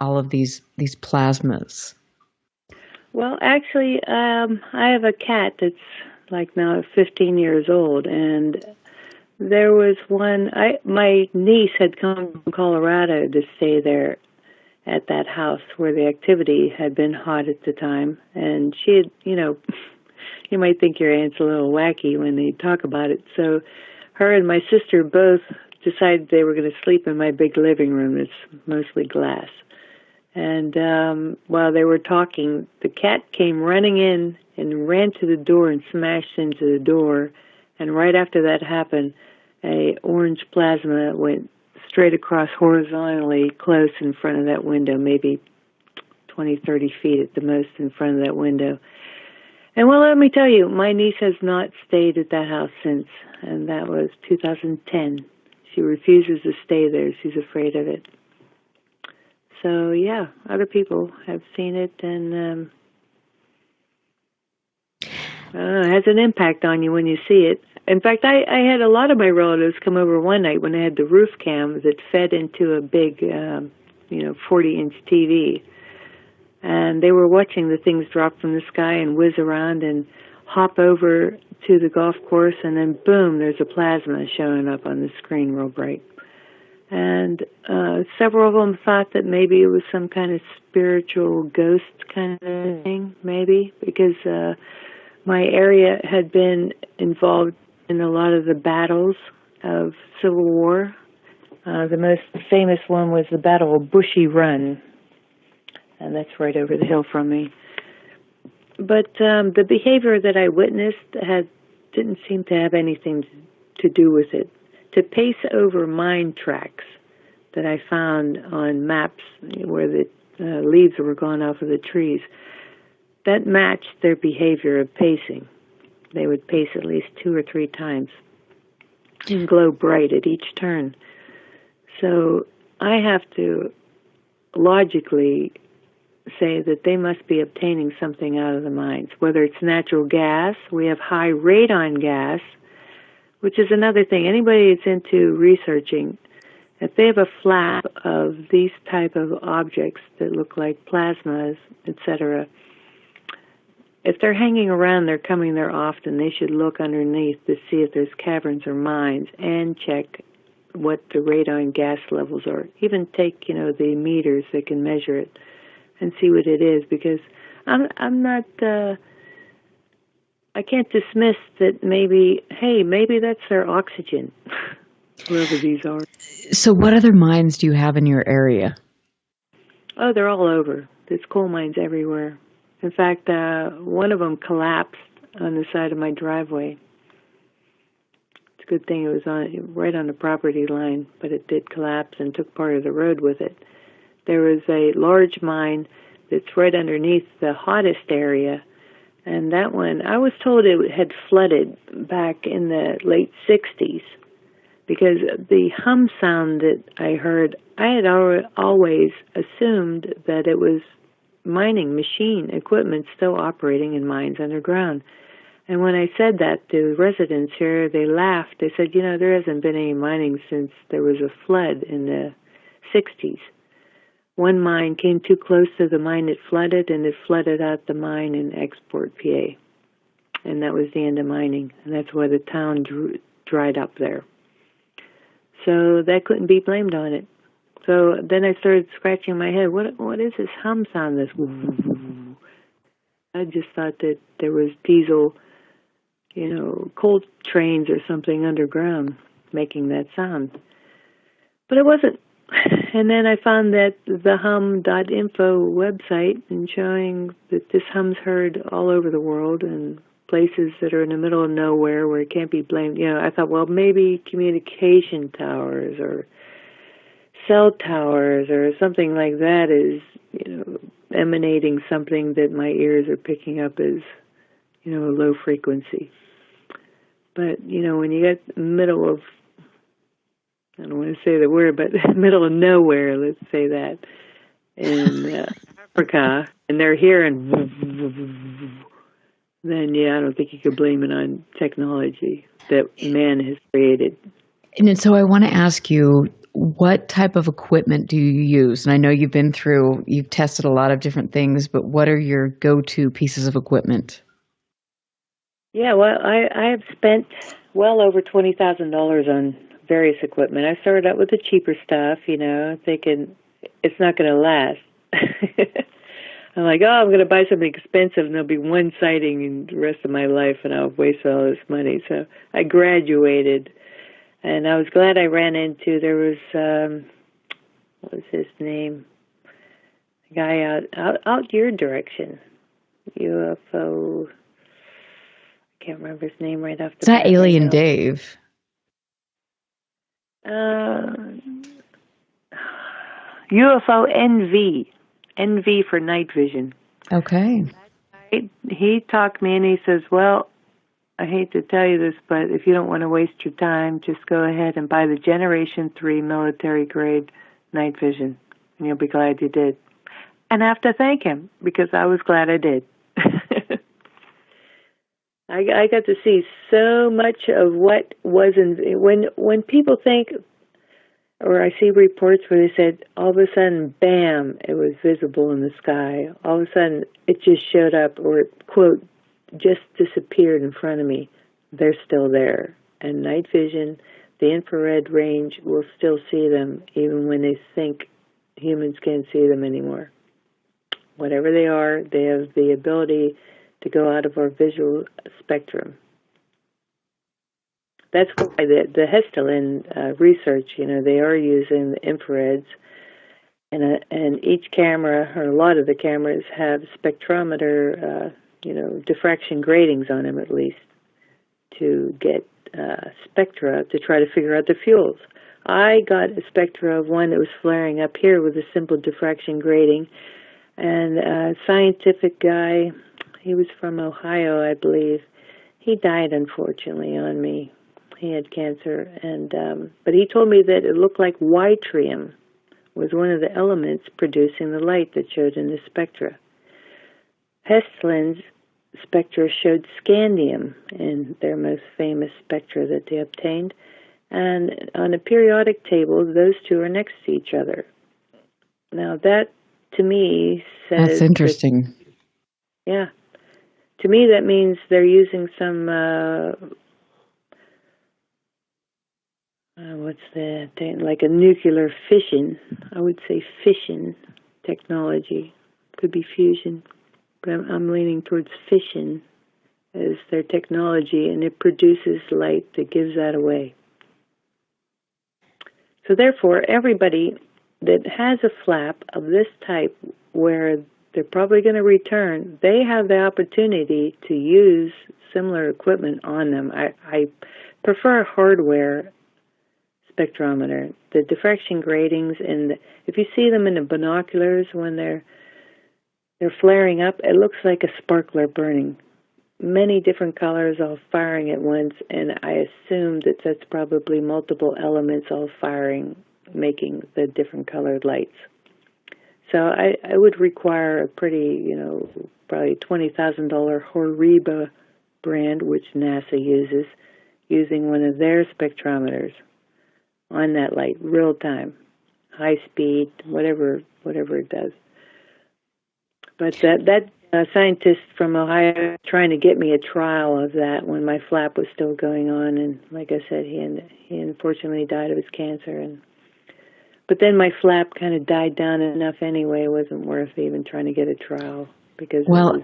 all of these plasmas? Well, actually, I have a cat that's like now 15 years old, and there was one, my niece had come from Colorado to stay there at that house where the activity had been hot at the time. And she had, you might think your aunt's a little wacky when they talk about it. So her and my sister both decided they were going to sleep in my big living room. It's mostly glass. And while they were talking, the cat came running in and ran to the door and smashed into the door. And right after that happened, a orange plasma went straight across horizontally close in front of that window, maybe 20, 30 feet at the most in front of that window. And well, let me tell you, my niece has not stayed at that house since, and that was 2010. She refuses to stay there. She's afraid of it. So, yeah, other people have seen it, and it has an impact on you when you see it. In fact, I had a lot of my relatives come over one night when I had the roof cam that fed into a big, 40-inch TV. And they were watching the things drop from the sky and whiz around and hop over to the golf course, and then boom, there's a plasma showing up on the screen real bright. And several of them thought that maybe it was some kind of spiritual ghost kind of thing, maybe, because my area had been involved in a lot of the battles of Civil War. The most famous one was the Battle of Bushy Run, and that's right over the hill from me. But the behavior that I witnessed didn't seem to have anything to do with it. To pace over mine tracks that I found on maps where the leaves were gone off of the trees, that matched their behavior of pacing. They would pace at least 2 or 3 times and glow bright at each turn. So I have to logically say that they must be obtaining something out of the mines, whether it's natural gas. We have high radon gas, which is another thing. Anybody that's into researching, if they have a flap of these type of objects that look like plasmas, etc., if they're hanging around, they're coming there often, they should look underneath to see if there's caverns or mines and check what the radon gas levels are. Even take, the meters that can measure it and see what it is, because I'm not, I can't dismiss that maybe that's their oxygen, whoever these are. So what other mines do you have in your area? Oh, they're all over. There's coal mines everywhere. In fact, one of them collapsed on the side of my driveway. It's a good thing it was right on the property line, but it did collapse and took part of the road with it. There was a large mine that's right underneath the hottest area, and that one, I was told it had flooded back in the late 60s, because the hum sound that I heard, I had always assumed that it was mining machine equipment still operating in mines underground. And when I said that to residents here, they laughed. They said, there hasn't been any mining since there was a flood in the 60s. One mine came too close to the mine it flooded, and it flooded out the mine in Export, PA. And that was the end of mining, and that's why the town dried up there. So that couldn't be blamed on it. So then I started scratching my head. What is this hum sound? This I just thought that there was diesel, coal trains or something underground making that sound. But it wasn't. And then I found that the hum.info website and showing that this hum's heard all over the world and places that are in the middle of nowhere where it can't be blamed. I thought, well, maybe communication towers or cell towers or something like that is, emanating something that my ears are picking up as, a low frequency. But, when you get middle of, I don't want to say the word, but middle of nowhere, let's say that, in Africa, and they're hearing, then, I don't think you could blame it on technology that man has created. And so I want to ask you, what type of equipment do you use? And I know you've tested a lot of different things, but what are your go-to pieces of equipment? Yeah, well, I have spent well over $20,000 on various equipment. I started out with the cheaper stuff, thinking it's not going to last. I'm like, I'm going to buy something expensive and there'll be one sighting in the rest of my life and I'll waste all this money. So I graduated. And I was glad I ran into, there was, what was his name? A guy out your direction. UFO. I can't remember his name right off the bat. It's not Alien Dave. UFO NV. NV for night vision. Okay. He talked me and he says, well, I hate to tell you this, but if you don't want to waste your time, just go ahead and buy the Generation 3 military-grade night vision, and you'll be glad you did. And I have to thank him, because I was glad I did. I got to see so much of what wasn't... When people think, or I see reports where they said, all of a sudden, bam, it was visible in the sky. All of a sudden, it just showed up, or, quote, just disappeared in front of me. They're still there. And night vision, the infrared range, will still see them even when they think humans can't see them anymore. Whatever they are, they have the ability to go out of our visual spectrum. That's why the Hestelin research, they are using the infrareds, and each camera, or a lot of the cameras, have spectrometer diffraction gratings on them, at least, to get spectra to try to figure out the fuels. I got a spectra of one that was flaring up here with a simple diffraction grating, and a scientific guy, he was from Ohio, I believe. He died, unfortunately, on me. He had cancer, and but he told me that it looked like yttrium was one of the elements producing the light that showed in the spectra. Hesslin's spectra showed scandium in their most famous spectra that they obtained, and on a periodic table, those two are next to each other. Now that, to me, says... That's interesting. Yeah. To me, that means they're using some, what's the thing, like a nuclear fission. I would say fission technology. Could be fusion, but I'm leaning towards fission as their technology, and it produces light that gives that away. So therefore, everybody that has a flap of this type where they're probably going to return, they have the opportunity to use similar equipment on them. I prefer hardware spectrometer. The diffraction gratings, and if you see them in the binoculars when they're flaring up, it looks like a sparkler burning. Many different colors all firing at once, and I assume that that's probably multiple elements all firing, making the different colored lights. So I would require a pretty, probably $20,000 Horiba brand, which NASA uses, using one of their spectrometers on that light, real time, high speed, whatever it does. But that scientist from Ohio trying to get me a trial of that when my flap was still going on, and like I said, he unfortunately died of his cancer, but then my flap kind of died down enough anyway. It wasn't worth even trying to get a trial because. Well,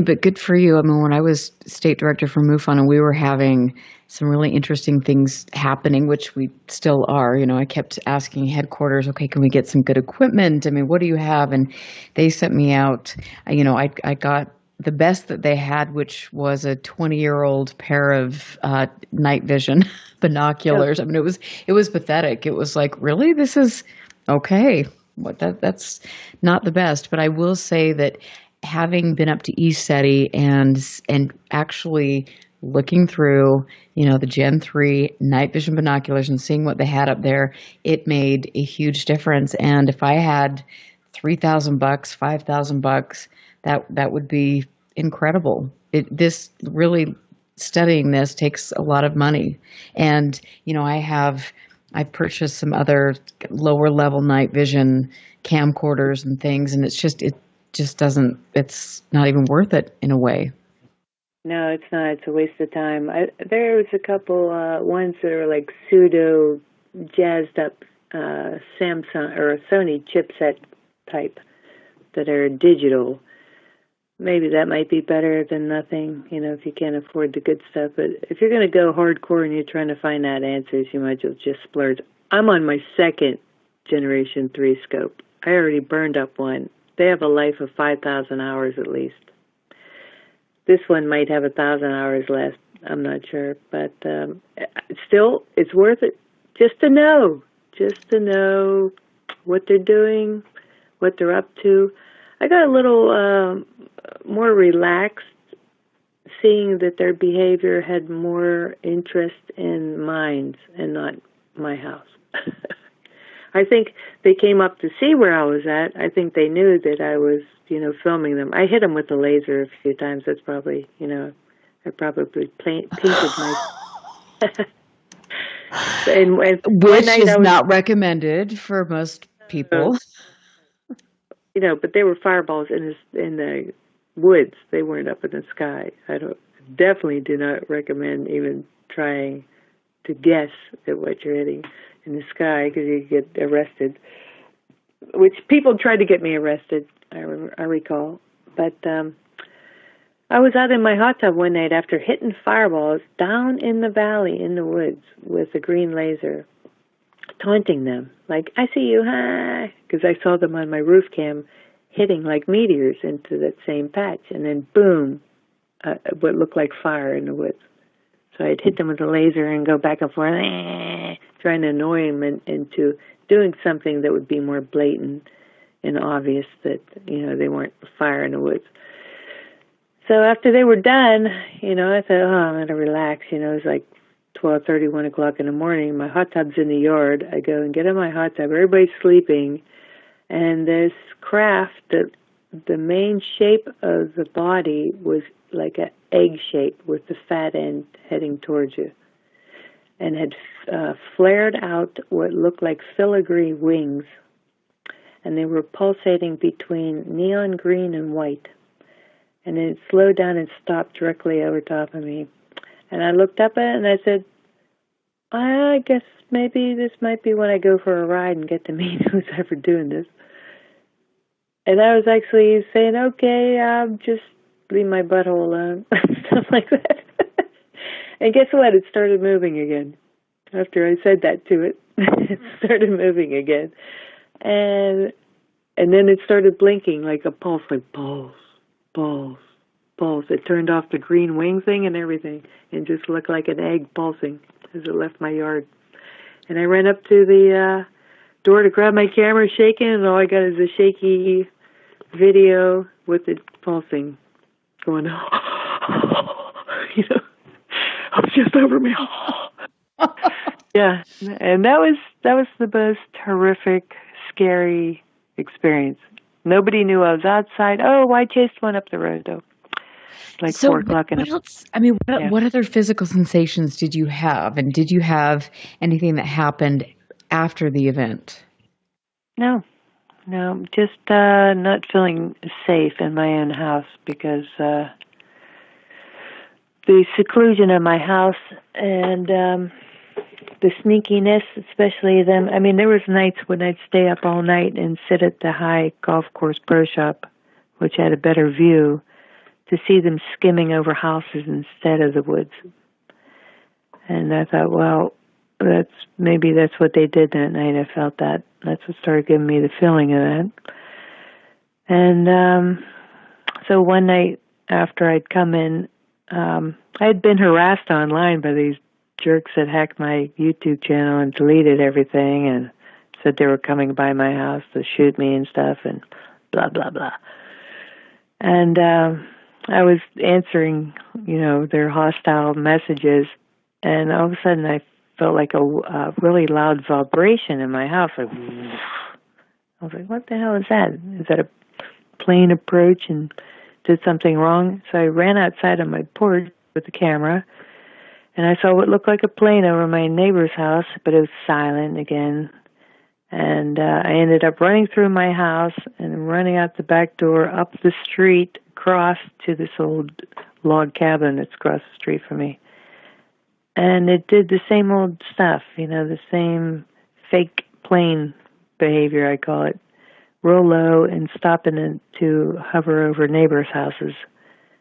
but good for you. When I was state director for MUFON, and we were having some really interesting things happening, which we still are. I kept asking headquarters, okay, can we get some good equipment? What do you have? And they sent me out. I got the best that they had, which was a 20-year-old pair of night vision binoculars. Oh. It was pathetic. It was like, really, this is okay. That's not the best. But I will say that having been up to ECETI and actually looking through, the Gen 3 night vision binoculars and seeing what they had up there, it made a huge difference. And if I had $3,000, $5,000, that would be incredible. This really, studying this takes a lot of money. And, I've purchased some other lower level night vision camcorders and things, and it's not even worth it in a way. No, it's not. It's a waste of time. There was a couple ones that are like pseudo jazzed up Samsung or Sony chipset type that are digital. Maybe that might be better than nothing, if you can't afford the good stuff. But if you're going to go hardcore and you're trying to find out answers, you might as well just splurge. I'm on my second Generation 3 scope. I already burned up one. They have a life of 5,000 hours at least. This one might have 1,000 hours left. I'm not sure. But still, it's worth it just to know what they're doing, what they're up to. I got a little more relaxed seeing that their behavior had more interest in mines and not my house. I think they came up to see where I was at. I think they knew that I was, filming them. I hit them with the laser a few times. That's probably, I probably painted my... and which is not recommended for most people. But they were fireballs in the woods. They weren't up in the sky. I definitely do not recommend even trying to guess at what you're hitting in the sky because you get arrested. Which people tried to get me arrested, I recall. But I was out in my hot tub one night after hitting fireballs down in the valley in the woods with a green laser, taunting them, like, I see you, hi, because I saw them on my roof cam hitting like meteors into that same patch, and then boom, what looked like fire in the woods. So I'd hit them with a laser and go back and forth, trying to annoy them into doing something that would be more blatant and obvious that, they weren't fire in the woods. So after they were done, I thought, I'm going to relax. It was like 12:30, 1 o'clock in the morning. My hot tub's in the yard. I go and get in my hot tub. Everybody's sleeping. And this craft, the main shape of the body was like an egg shape with the fat end heading towards you, and had flared out what looked like filigree wings, and they were pulsating between neon green and white. And then it slowed down and stopped directly over top of me. And I looked up at it and I said, I guess maybe this might be when I go for a ride and get to meet who's ever doing this. And I was actually saying, okay, just leave my butthole alone, stuff like that. And guess what? It started moving again. After I said that to it, it started moving again. And then it started blinking like a pulse, like pulse. It turned off the green wing thing and everything and just looked like an egg pulsing as it left my yard. And I ran up to the door to grab my camera, shaking, and all I got is a shaky video with it pulsing, going, it was just over me. Yeah, and that was the most horrific, scary experience. Nobody knew I was outside. Oh, I chased one up the road, though. Like so 4 o'clock in the morning. What other physical sensations did you have? And did you have anything that happened after the event? No, just not feeling safe in my own house because the seclusion of my house and the sneakiness, especially them. I mean, there was nights when I'd stay up all night and sit at the high golf course pro shop, which had a better view, to see them skimming over houses instead of the woods. And I thought, well, maybe that's what they did that night. I felt that. That's what started giving me the feeling of that. And so one night after I'd come in, I'd been harassed online by these jerks that hacked my YouTube channel and deleted everything and said they were coming by my house to shoot me and stuff and blah, blah, blah. And I was answering, their hostile messages, and all of a sudden I felt like a really loud vibration in my house. Like, I was like, what the hell is that? Is that a plane approach and did something wrong? So I ran outside on my porch with the camera, and I saw what looked like a plane over my neighbor's house, but it was silent again. And I ended up running through my house and running out the back door, up the street, across to this old log cabin that's across the street from me. And it did the same old stuff, the same fake plane behavior, I call it. Real low and stopping it to hover over neighbors' houses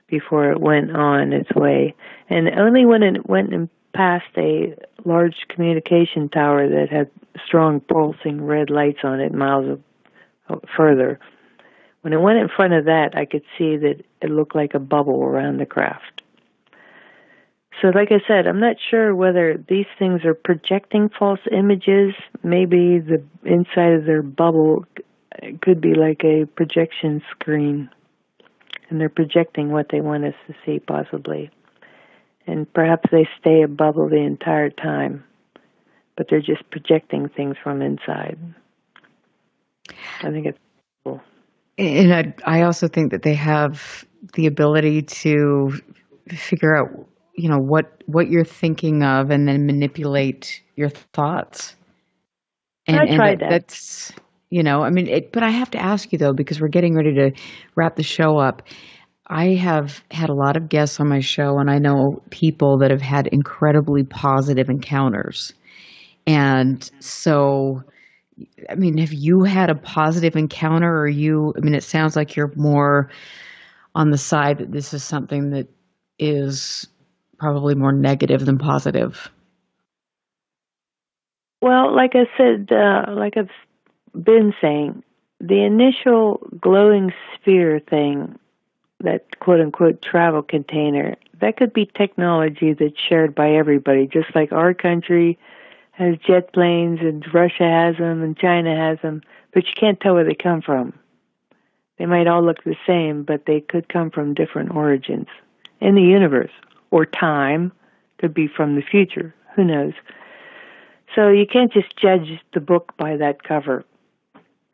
before it went on its way. And only when it went and past a large communication tower that had strong pulsing red lights on it miles further. When it went in front of that, I could see that it looked like a bubble around the craft. So like I said, I'm not sure whether these things are projecting false images. Maybe the inside of their bubble could be like a projection screen, and they're projecting what they want us to see, possibly. And perhaps they stay a bubble the entire time, but they're just projecting things from inside. I think it's cool. And I also think that they have the ability to figure out, what you're thinking of and then manipulate your thoughts. And I tried that. That's, but I have to ask you, though, because we're getting ready to wrap the show up. I have had a lot of guests on my show, and I know people that have had incredibly positive encounters. And so, have you had a positive encounter, or it sounds like you're more on the side that this is something that is probably more negative than positive. Well, like I said, like I've been saying, the initial glowing sphere thing, that quote-unquote travel container, that could be technology that's shared by everybody, just like our country has jet planes and Russia has them and China has them, but you can't tell where they come from. They might all look the same, but they could come from different origins in the universe, or time, could be from the future. Who knows? So you can't just judge the book by that cover.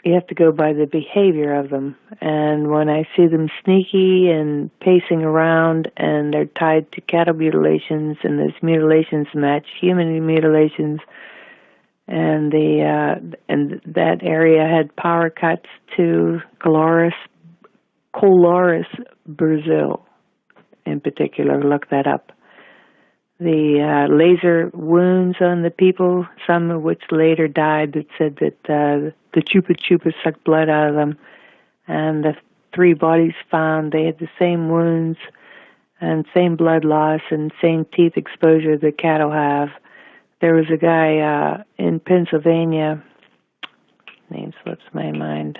You have to go by the behavior of them. And when I see them sneaky and pacing around, and they're tied to cattle mutilations, and those mutilations match human mutilations, and that area had power cuts to Colares, Brazil, in particular. Look that up. The laser wounds on the people, some of which later died, that said that the Chupa Chupa sucked blood out of them. And the 3 bodies found, they had the same wounds and same blood loss and same teeth exposure that cattle have. There was a guy in Pennsylvania, name slips my mind.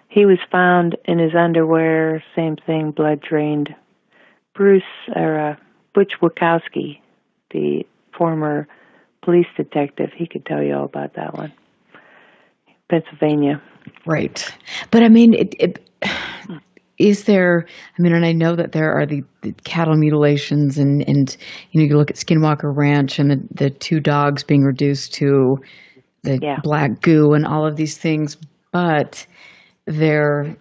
He was found in his underwear, same thing, blood drained. Butch Wachowski, the former police detective, he could tell you all about that one. Pennsylvania. Right. But I mean, is there, I mean, and I know that there are the cattle mutilations and you know, you look at Skinwalker Ranch and the 2 dogs being reduced to the black goo and all of these things, but there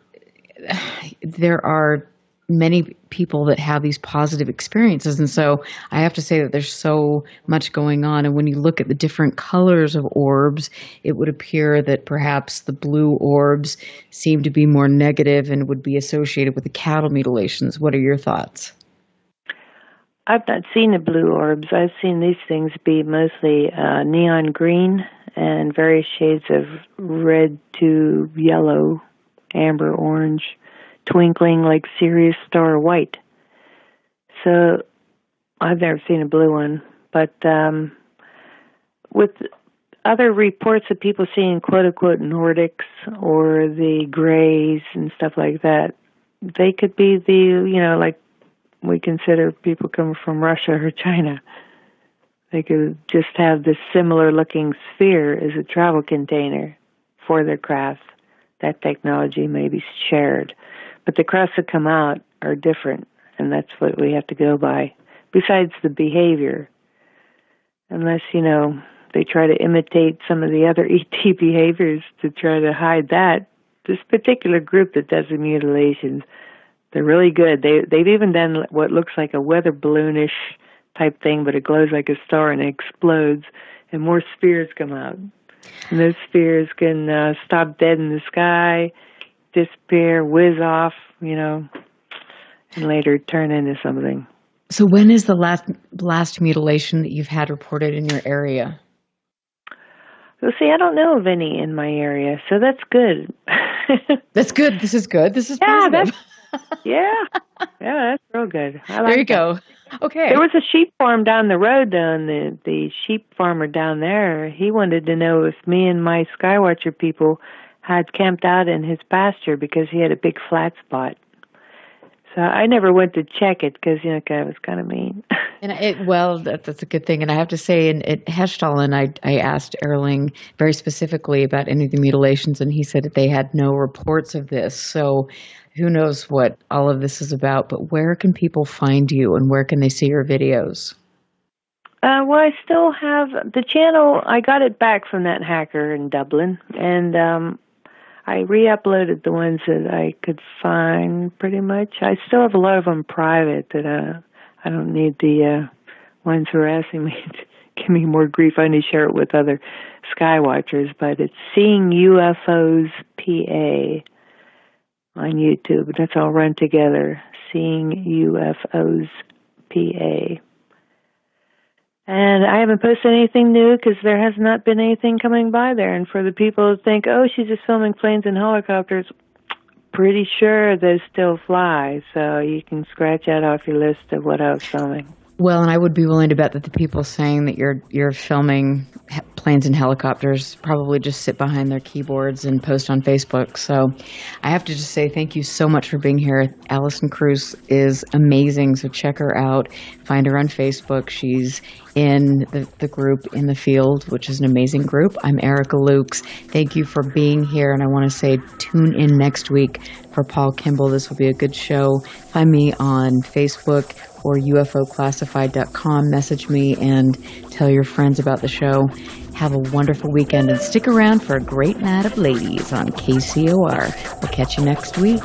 are many people that have these positive experiences. And so I have to say that there's so much going on. And when you look at the different colors of orbs, it would appear that perhaps the blue orbs seem to be more negative and would be associated with the cattle mutilations. What are your thoughts? I've not seen the blue orbs. I've seen these things be mostly neon green and various shades of red to yellow, amber, orange, twinkling like Sirius star white. So I've never seen a blue one, but with other reports of people seeing quote-unquote Nordics or the grays and stuff like that, they could be like we consider people coming from Russia or China. They could just have this similar-looking sphere as a travel container for their craft. That technology may be shared. But the crafts that come out are different, and that's what we have to go by, besides the behavior. Unless, they try to imitate some of the other ET behaviors to try to hide that. This particular group that does the mutilations, they're really good. They've even done what looks like a weather balloonish type thing, but it glows like a star and it explodes, and more spheres come out. And those spheres can stop dead in the sky, disappear, whiz off, and later turn into something. So when is the last mutilation that you've had reported in your area? Well, see, I don't know of any in my area, so that's good. That's good. This is good. This is positive. That's real good. There you go. Okay. There was a sheep farm down the road, though, and the sheep farmer down there, he wanted to know if me and my Skywatcher people had camped out in his pasture because he had a big flat spot. So I never went to check it because, it was kind of mean. And that's a good thing. And I have to say, at Hesstallen, I asked Erling very specifically about any of the mutilations, and he said that they had no reports of this. So who knows what all of this is about, but where can people find you and where can they see your videos? Well, I still have the channel. I got it back from that hacker in Dublin, and I re-uploaded the ones that I could find pretty much. I still have a lot of them private that I don't need the ones who are asking me to give me more grief. I only share it with other Skywatchers, but it's Seeing UFOs PA on YouTube. That's all run together. Seeing UFOs PA. And I haven't posted anything new because there has not been anything coming by there. And for the people who think, oh, she's just filming planes and helicopters, pretty sure those still fly. So you can scratch that off your list of what I was filming. Well, and I would be willing to bet that the people saying that you're filming planes and helicopters probably just sit behind their keyboards and post on Facebook. So I have to just say thank you so much for being here. Alison Kruse is amazing, so check her out. Find her on Facebook. She's in the group In the Field, which is an amazing group. I'm Erica Lukes. Thank you for being here, and I want to say tune in next week for Paul Kimball. This will be a good show. Find me on Facebook or UFOclassified.com. Message me and tell your friends about the show. Have a wonderful weekend and stick around for a great night of ladies on KCOR. We'll catch you next week.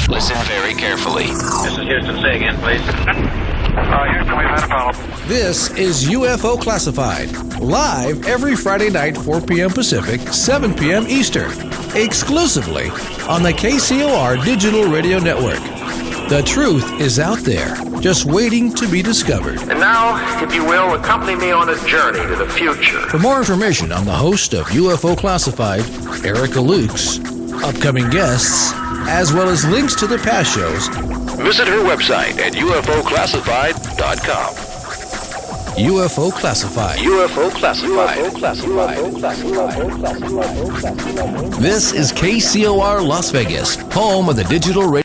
Listen very carefully. This is Houston. Say again, please. Houston, we've had a problem. This is UFO Classified, live every Friday night, 4 p.m. Pacific, 7 p.m. Eastern, exclusively on the KCOR Digital Radio Network. The truth is out there, just waiting to be discovered. And now, if you will, accompany me on a journey to the future. For more information on the host of UFO Classified, Erica Lukes, upcoming guests, as well as links to the past shows, visit her website at UFOclassified.com. UFO Classified. UFO Classified. This is KCOR Las Vegas, home of the digital radio.